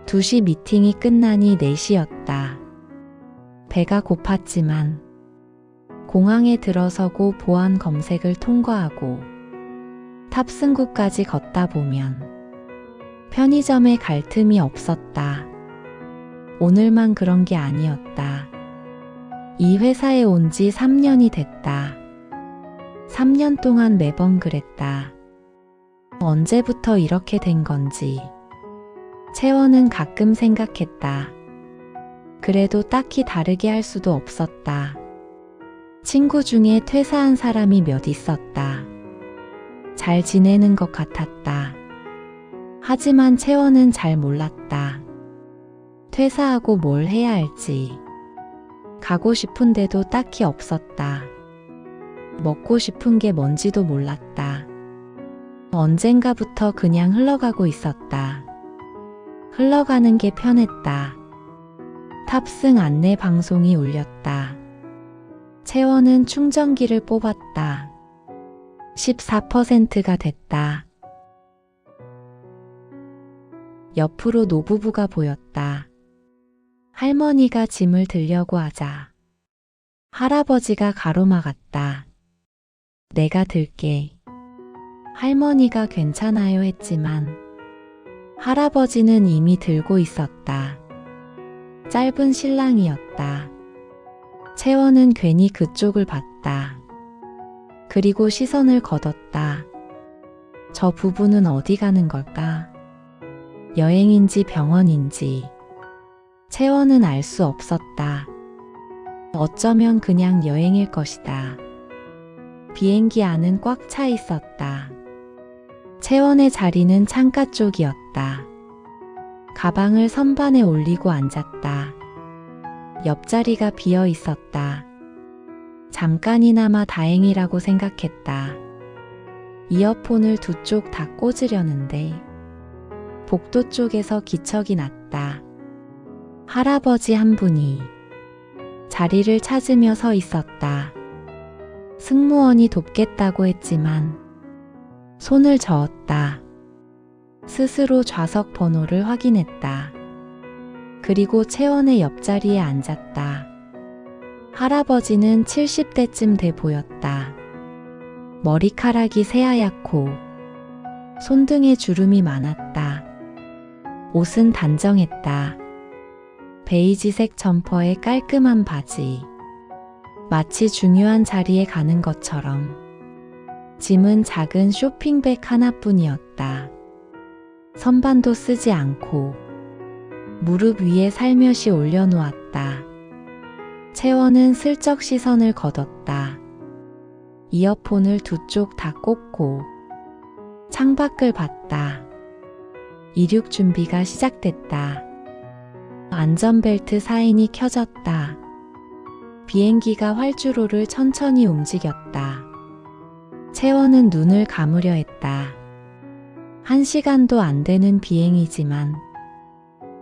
Speaker 1: 2시 미팅이 끝나니 4시였다. 배가 고팠지만 공항에 들어서고 보안 검색을 통과하고 탑승구까지 걷다 보면 편의점에 갈 틈이 없었다. 오늘만 그런 게 아니었다. 이 회사에 온 지 3년이 됐다. 3년 동안 매번 그랬다. 언제부터 이렇게 된 건지. 채원은 가끔 생각했다. 그래도 딱히 다르게 할 수도 없었다. 친구 중에 퇴사한 사람이 몇 있었다. 잘 지내는 것 같았다. 하지만 채원은 잘 몰랐다. 퇴사하고 뭘 해야 할지. 가고 싶은데도 딱히 없었다. 먹고 싶은 게 뭔지도 몰랐다. 언젠가부터 그냥 흘러가고 있었다. 흘러가는 게 편했다. 탑승 안내 방송이 울렸다. 채원은 충전기를 뽑았다. 14%가 됐다. 옆으로 노부부가 보였다. 할머니가 짐을 들려고 하자 할아버지가 가로막았다. 내가 들게. 할머니가 괜찮아요 했지만 할아버지는 이미 들고 있었다. 짧은 신랑이었다. 채원은 괜히 그쪽을 봤다. 그리고 시선을 걷었다. 저 부부는 어디 가는 걸까? 여행인지 병원인지. 채원은 알 수 없었다. 어쩌면 그냥 여행일 것이다. 비행기 안은 꽉 차 있었다. 채원의 자리는 창가 쪽이었다. 가방을 선반에 올리고 앉았다. 옆자리가 비어 있었다. 잠깐이나마 다행이라고 생각했다. 이어폰을 두 쪽 다 꽂으려는데 복도 쪽에서 기척이 났다. 할아버지 한 분이 자리를 찾으며 서 있었다. 승무원이 돕겠다고 했지만 손을 저었다. 스스로 좌석 번호를 확인했다. 그리고 채원의 옆자리에 앉았다. 할아버지는 70대쯤 돼 보였다. 머리카락이 새하얗고 손등에 주름이 많았다. 옷은 단정했다. 베이지색 점퍼에 깔끔한 바지. 마치 중요한 자리에 가는 것처럼. 짐은 작은 쇼핑백 하나뿐이었다. 선반도 쓰지 않고 무릎 위에 살며시 올려놓았다. 채원은 슬쩍 시선을 걷었다. 이어폰을 두 쪽 다 꽂고 창밖을 봤다. 이륙 준비가 시작됐다. 안전벨트 사인이 켜졌다. 비행기가 활주로를 천천히 움직였다. 채원은 눈을 감으려 했다. 1시간도 안 되는 비행이지만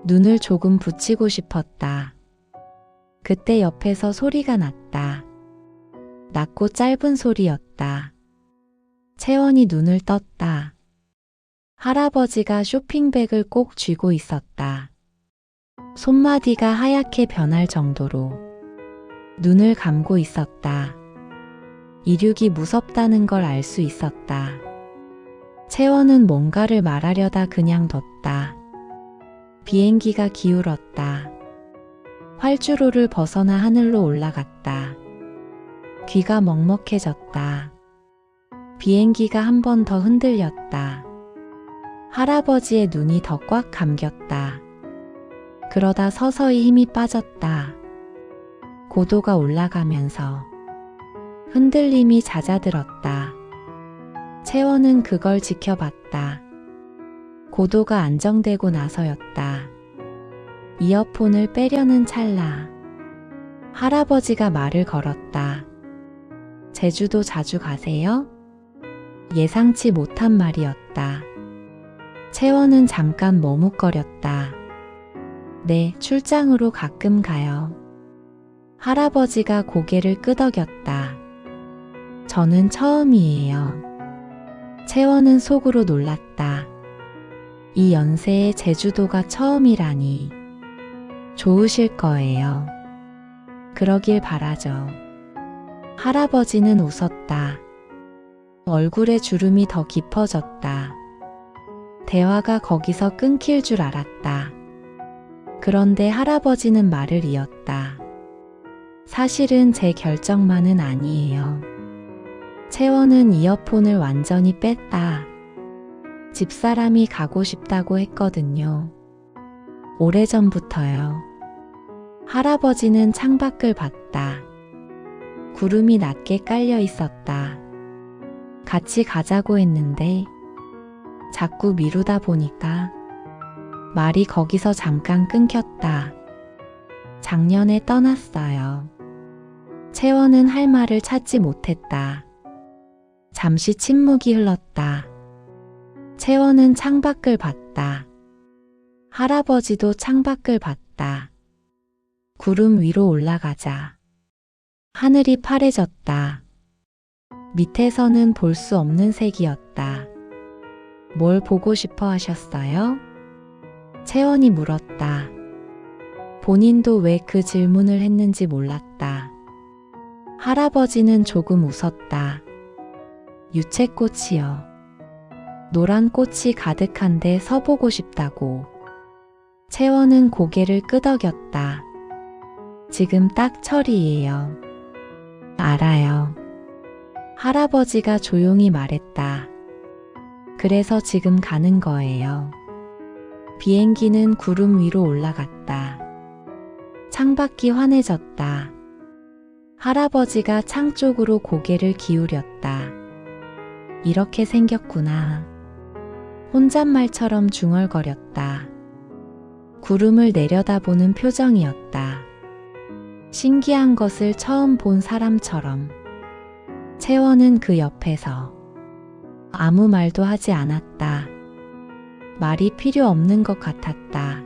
Speaker 1: 눈을 조금 붙이고 싶었다. 그때 옆에서 소리가 났다. 낮고 짧은 소리였다. 채원이 눈을 떴다. 할아버지가 쇼핑백을 꼭 쥐고 있었다. 손마디가 하얗게 변할 정도로 눈을 감고 있었다. 이륙이 무섭다는 걸 알 수 있었다. 채원은 뭔가를 말하려다 그냥 뒀다. 비행기가 기울었다. 활주로를 벗어나 하늘로 올라갔다. 귀가 먹먹해졌다. 비행기가 한 번 더 흔들렸다. 할아버지의 눈이 더 꽉 감겼다. 그러다 서서히 힘이 빠졌다. 고도가 올라가면서 흔들림이 잦아들었다. 채원은 그걸 지켜봤다. 고도가 안정되고 나서였다. 이어폰을 빼려는 찰나 할아버지가 말을 걸었다. 제주도 자주 가세요? 예상치 못한 말이었다. 채원은 잠깐 머뭇거렸다. 네, 출장으로 가끔 가요. 할아버지가 고개를 끄덕였다. 저는 처음이에요. 채원은 속으로 놀랐다. 이 연세에 제주도가 처음이라니. 좋으실 거예요. 그러길 바라죠. 할아버지는 웃었다. 얼굴에 주름이 더 깊어졌다. 대화가 거기서 끊길 줄 알았다. 그런데 할아버지는 말을 이었다. 사실은 제 결정만은 아니에요. 채원은 이어폰을 완전히 뺐다. 집사람이 가고 싶다고 했거든요. 오래전부터요. 할아버지는 창밖을 봤다. 구름이 낮게 깔려 있었다. 같이 가자고 했는데 자꾸 미루다 보니까 말이 거기서 잠깐 끊겼다. 작년에 떠났어요. 채원은 할 말을 찾지 못했다. 잠시 침묵이 흘렀다. 채원은 창밖을 봤다. 할아버지도 창밖을 봤다. 구름 위로 올라가자 하늘이 파래졌다. 밑에서는 볼 수 없는 색이었다. 뭘 보고 싶어 하셨어요? 채원이 물었다. 본인도 왜 그 질문을 했는지 몰랐다. 할아버지는 조금 웃었다. 유채꽃이요. 노란 꽃이 가득한데 서보고 싶다고. 채원은 고개를 끄덕였다. 지금 딱 철이에요. 알아요. 할아버지가 조용히 말했다. 그래서 지금 가는 거예요. 비행기는 구름 위로 올라갔다. 창밖이 환해졌다. 할아버지가 창 쪽으로 고개를 기울였다. 이렇게 생겼구나. 혼잣말처럼 중얼거렸다. 구름을 내려다보는 표정이었다. 신기한 것을 처음 본 사람처럼. 채원은 그 옆에서 아무 말도 하지 않았다. 말이 필요 없는 것 같았다.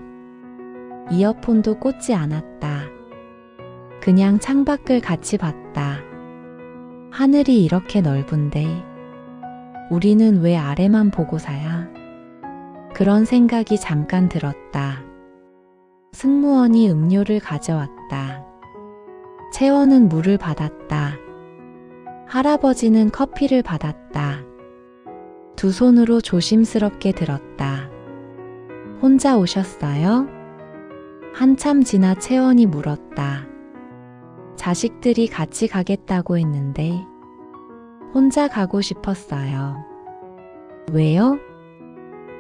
Speaker 1: 이어폰도 꽂지 않았다. 그냥 창밖을 같이 봤다. 하늘이 이렇게 넓은데 우리는 왜 아래만 보고 사야? 그런 생각이 잠깐 들었다. 승무원이 음료를 가져왔다. 채원은 물을 받았다. 할아버지는 커피를 받았다. 두 손으로 조심스럽게 들었다. 혼자 오셨어요? 한참 지나 채원이 물었다. 자식들이 같이 가겠다고 했는데 혼자 가고 싶었어요. 왜요?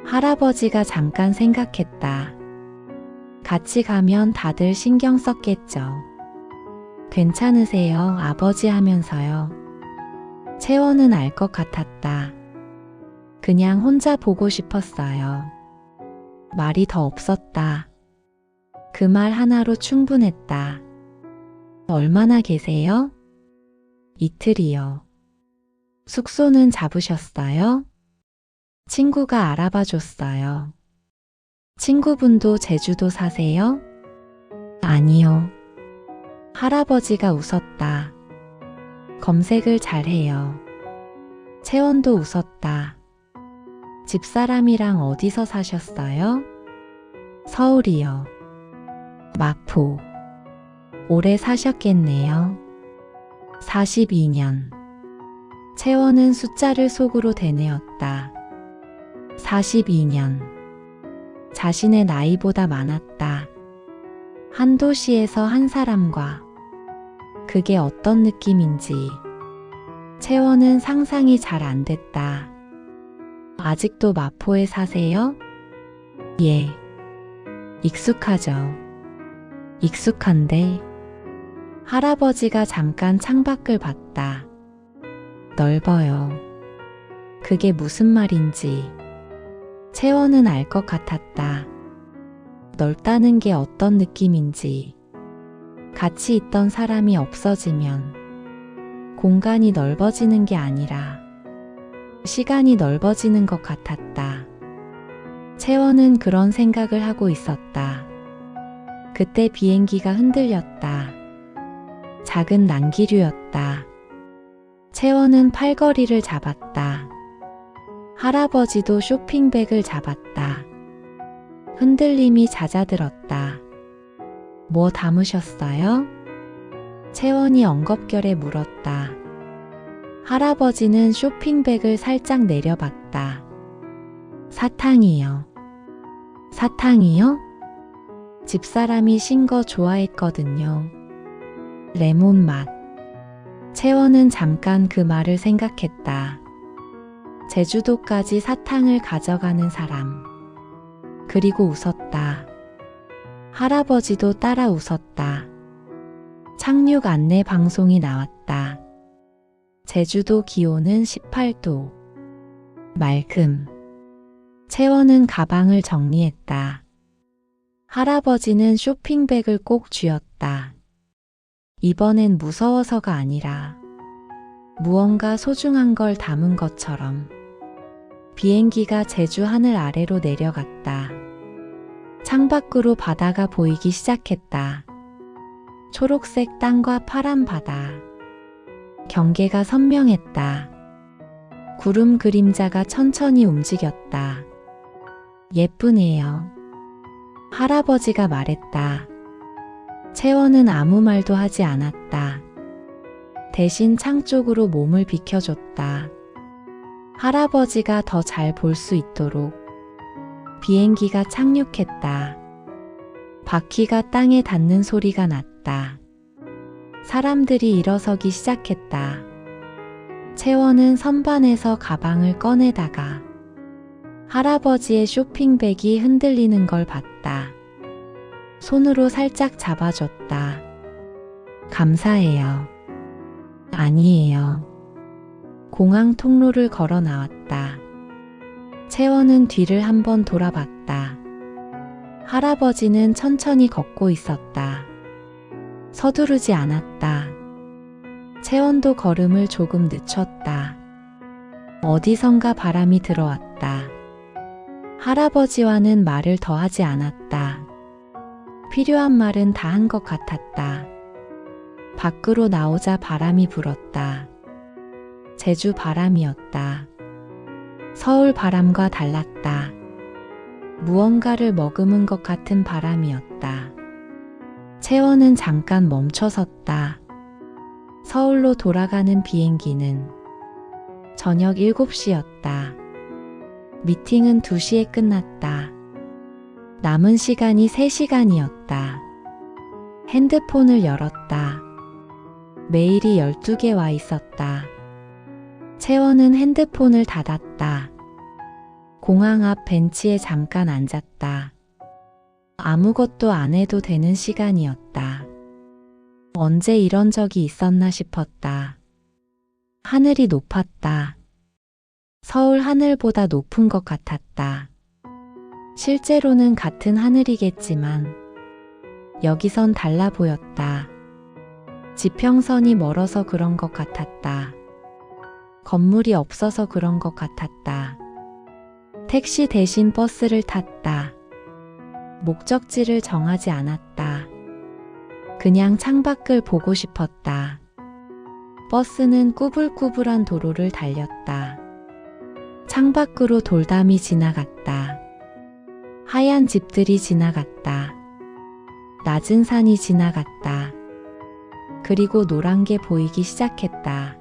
Speaker 1: 할아버지가 잠깐 생각했다. 같이 가면 다들 신경 썼겠죠. 괜찮으세요, 아버지 하면서요. 채원은 알 것 같았다. 그냥 혼자 보고 싶었어요. 말이 더 없었다. 그 말 하나로 충분했다. 얼마나 계세요? 이틀이요. 숙소는 잡으셨어요? 친구가 알아봐 줬어요. 친구분도 제주도 사세요? 아니요. 할아버지가 웃었다. 검색을 잘해요. 채원도 웃었다. 집사람이랑 어디서 사셨어요? 서울이요. 마포. 오래 사셨겠네요. 42년. 채원은 숫자를 속으로 되뇌었다. 42년. 자신의 나이보다 많았다. 한 도시에서 한 사람과. 그게 어떤 느낌인지. 채원은 상상이 잘 안 됐다. 아직도 마포에 사세요? 예. 익숙하죠. 익숙한데. 할아버지가 잠깐 창밖을 봤다. 넓어요. 그게 무슨 말인지. 채원은 알 것 같았다. 넓다는 게 어떤 느낌인지. 같이 있던 사람이 없어지면 공간이 넓어지는 게 아니라 시간이 넓어지는 것 같았다. 채원은 그런 생각을 하고 있었다. 그때 비행기가 흔들렸다. 작은 난기류였다. 채원은 팔걸이를 잡았다. 할아버지도 쇼핑백을 잡았다. 흔들림이 잦아들었다. 뭐 담으셨어요? 채원이 엉겁결에 물었다. 할아버지는 쇼핑백을 살짝 내려봤다. 사탕이요. 사탕이요? 집사람이 신 거 좋아했거든요. 레몬 맛. 채원은 잠깐 그 말을 생각했다. 제주도까지 사탕을 가져가는 사람. 그리고 웃었다. 할아버지도 따라 웃었다. 착륙 안내 방송이 나왔다. 제주도 기온은 18도. 맑음. 채원은 가방을 정리했다. 할아버지는 쇼핑백을 꼭 쥐었다. 이번엔 무서워서가 아니라 무언가 소중한 걸 담은 것처럼 비행기가 제주 하늘 아래로 내려갔다. 창밖으로 바다가 보이기 시작했다. 초록색 땅과 파란 바다. 경계가 선명했다. 구름 그림자가 천천히 움직였다. 예쁘네요. 할아버지가 말했다. 채원은 아무 말도 하지 않았다. 대신 창 쪽으로 몸을 비켜줬다. 할아버지가 더 잘 볼 수 있도록. 비행기가 착륙했다. 바퀴가 땅에 닿는 소리가 났다. 사람들이 일어서기 시작했다. 채원은 선반에서 가방을 꺼내다가 할아버지의 쇼핑백이 흔들리는 걸 봤다. 손으로 살짝 잡아줬다. 감사해요. 아니에요. 공항 통로를 걸어 나왔다. 채원은 뒤를 한번 돌아봤다. 할아버지는 천천히 걷고 있었다. 서두르지 않았다. 채원도 걸음을 조금 늦췄다. 어디선가 바람이 들어왔다. 할아버지와는 말을 더 하지 않았다. 필요한 말은 다 한 것 같았다. 밖으로 나오자 바람이 불었다. 제주 바람이었다. 서울 바람과 달랐다. 무언가를 머금은 것 같은 바람이었다. 채원은 잠깐 멈춰섰다. 서울로 돌아가는 비행기는 저녁 7시였다. 미팅은 2시에 끝났다. 남은 시간이 3시간이었다. 핸드폰을 열었다. 메일이 12개 와 있었다. 채원은 핸드폰을 닫았다. 공항 앞 벤치에 잠깐 앉았다. 아무것도 안 해도 되는 시간이었다. 언제 이런 적이 있었나 싶었다. 하늘이 높았다. 서울 하늘보다 높은 것 같았다. 실제로는 같은 하늘이겠지만 여기선 달라 보였다. 지평선이 멀어서 그런 것 같았다. 건물이 없어서 그런 것 같았다. 택시 대신 버스를 탔다. 목적지를 정하지 않았다. 그냥 창밖을 보고 싶었다. 버스는 꾸불꾸불한 도로를 달렸다. 창밖으로 돌담이 지나갔다. 하얀 집들이 지나갔다. 낮은 산이 지나갔다. 그리고 노란 게 보이기 시작했다.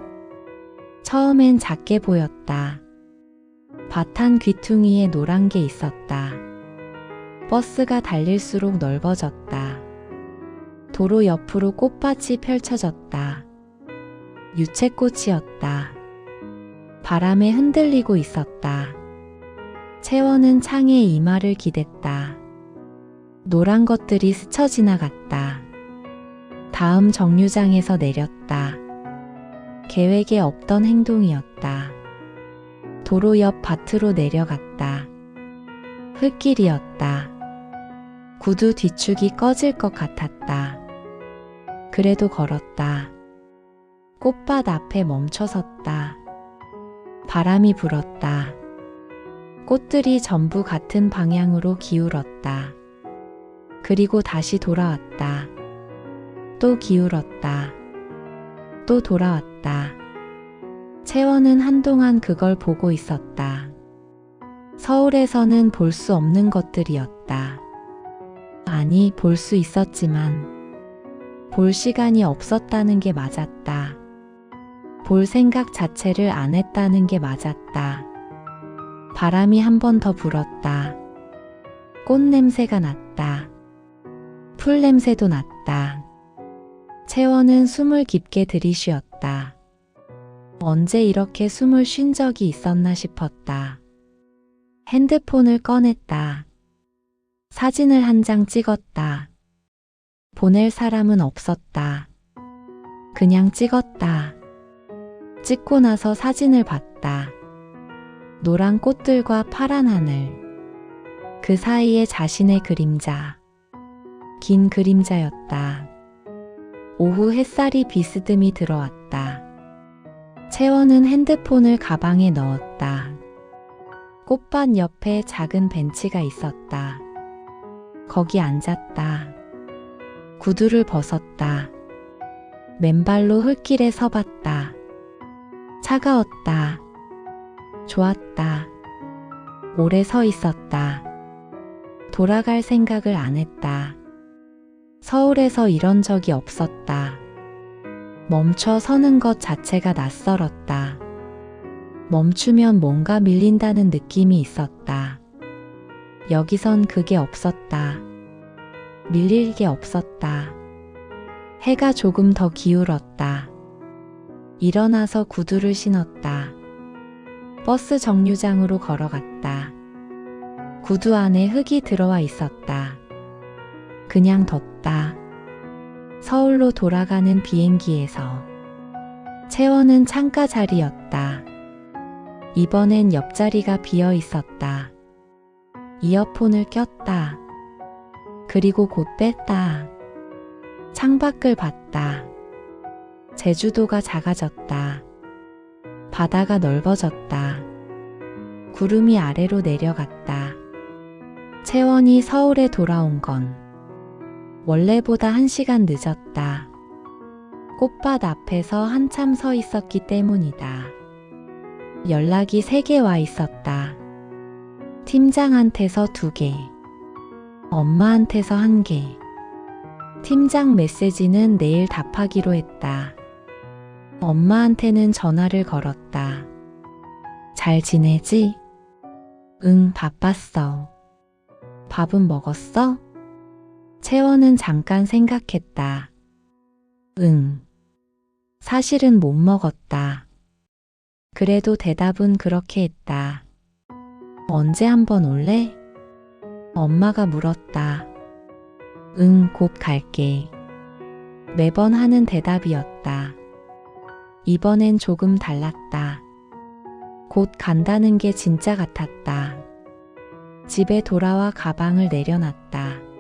Speaker 1: 처음엔 작게 보였다. 밭한 귀퉁이에 노란 게 있었다. 버스가 달릴수록 넓어졌다. 도로 옆으로 꽃밭이 펼쳐졌다. 유채꽃이었다. 바람에 흔들리고 있었다. 채원은 창에 이마를 기댔다. 노란 것들이 스쳐 지나갔다. 다음 정류장에서 내렸다. 계획에 없던 행동이었다. 도로 옆 밭으로 내려갔다. 흙길이었다. 구두 뒤축이 꺼질 것 같았다. 그래도 걸었다. 꽃밭 앞에 멈춰섰다. 바람이 불었다. 꽃들이 전부 같은 방향으로 기울었다. 그리고 다시 돌아왔다. 또 기울었다. 또 돌아왔다. 채원은 한동안 그걸 보고 있었다. 서울에서는 볼 수 없는 것들이었다. 아니, 볼 수 있었지만 볼 시간이 없었다는 게 맞았다. 볼 생각 자체를 안 했다는 게 맞았다. 바람이 한 번 더 불었다. 꽃 냄새가 났다. 풀 냄새도 났다. 채원은 숨을 깊게 들이쉬었다. 언제 이렇게 숨을 쉰 적이 있었나 싶었다. 핸드폰을 꺼냈다. 사진을 한 장 찍었다. 보낼 사람은 없었다. 그냥 찍었다. 찍고 나서 사진을 봤다. 노란 꽃들과 파란 하늘. 그 사이에 자신의 그림자. 긴 그림자였다. 오후 햇살이 비스듬히 들어왔다. 채원은 핸드폰을 가방에 넣었다. 꽃밭 옆에 작은 벤치가 있었다. 거기 앉았다. 구두를 벗었다. 맨발로 흙길에 서봤다. 차가웠다. 좋았다. 오래 서 있었다. 돌아갈 생각을 안 했다. 서울에서 이런 적이 없었다. 멈춰 서는 것 자체가 낯설었다. 멈추면 뭔가 밀린다는 느낌이 있었다. 여기선 그게 없었다. 밀릴 게 없었다. 해가 조금 더 기울었다. 일어나서 구두를 신었다. 버스 정류장으로 걸어갔다. 구두 안에 흙이 들어와 있었다. 그냥 뒀다. 서울로 돌아가는 비행기에서. 채원은 창가 자리였다. 이번엔 옆자리가 비어 있었다. 이어폰을 꼈다. 그리고 곧 뺐다. 창밖을 봤다. 제주도가 작아졌다. 바다가 넓어졌다. 구름이 아래로 내려갔다. 채원이 서울에 돌아온 건 원래보다 1시간 늦었다. 꽃밭 앞에서 한참 서 있었기 때문이다. 연락이 3개 와 있었다. 팀장한테서 2개, 엄마한테서 1개. 팀장 메시지는 내일 답하기로 했다. 엄마한테는 전화를 걸었다. 잘 지내지? 응, 바빴어. 밥은 먹었어? 채원은 잠깐 생각했다. 응. 사실은 못 먹었다. 그래도 대답은 그렇게 했다. 언제 한번 올래? 엄마가 물었다. 응, 곧 갈게. 매번 하는 대답이었다. 이번엔 조금 달랐다. 곧 간다는 게 진짜 같았다. 집에 돌아와 가방을 내려놨다.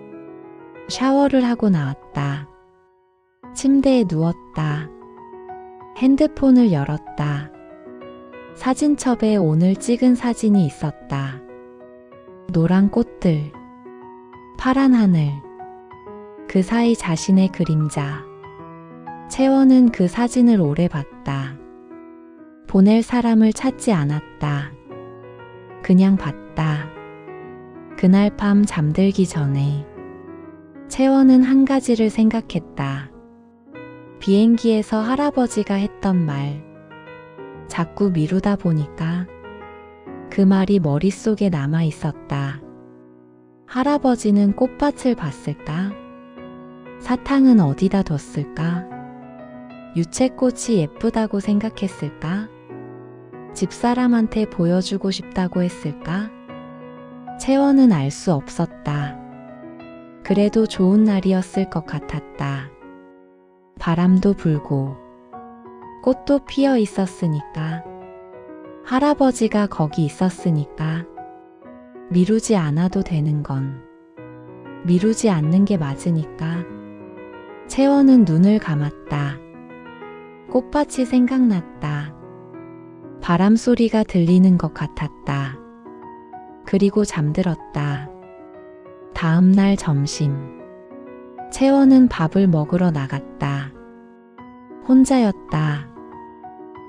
Speaker 1: 샤워를 하고 나왔다. 침대에 누웠다. 핸드폰을 열었다. 사진첩에 오늘 찍은 사진이 있었다. 노란 꽃들, 파란 하늘, 그 사이 자신의 그림자. 채원은 그 사진을 오래 봤다. 보낼 사람을 찾지 않았다. 그냥 봤다. 그날 밤 잠들기 전에 채원은 한 가지를 생각했다. 비행기에서 할아버지가 했던 말. 자꾸 미루다 보니까 그 말이 머릿속에 남아 있었다. 할아버지는 꽃밭을 봤을까? 사탕은 어디다 뒀을까? 유채꽃이 예쁘다고 생각했을까? 집사람한테 보여주고 싶다고 했을까? 채원은 알 수 없었다. 그래도 좋은 날이었을 것 같았다. 바람도 불고 꽃도 피어 있었으니까. 할아버지가 거기 있었으니까. 미루지 않아도 되는 건 미루지 않는 게 맞으니까. 채원은 눈을 감았다. 꽃밭이 생각났다. 바람 소리가 들리는 것 같았다. 그리고 잠들었다. 다음 날 점심. 채원은 밥을 먹으러 나갔다. 혼자였다.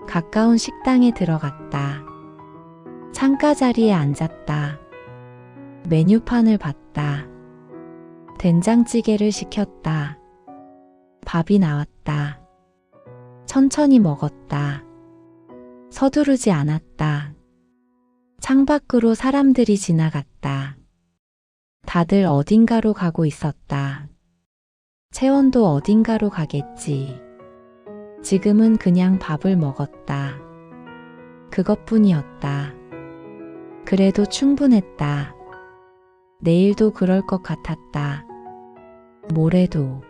Speaker 1: 가까운 식당에 들어갔다. 창가 자리에 앉았다. 메뉴판을 봤다. 된장찌개를 시켰다. 밥이 나왔다. 천천히 먹었다. 서두르지 않았다. 창밖으로 사람들이 지나갔다. 다들 어딘가로 가고 있었다. 채원도 어딘가로 가겠지. 지금은 그냥 밥을 먹었다. 그것뿐이었다. 그래도 충분했다. 내일도 그럴 것 같았다. 모레도.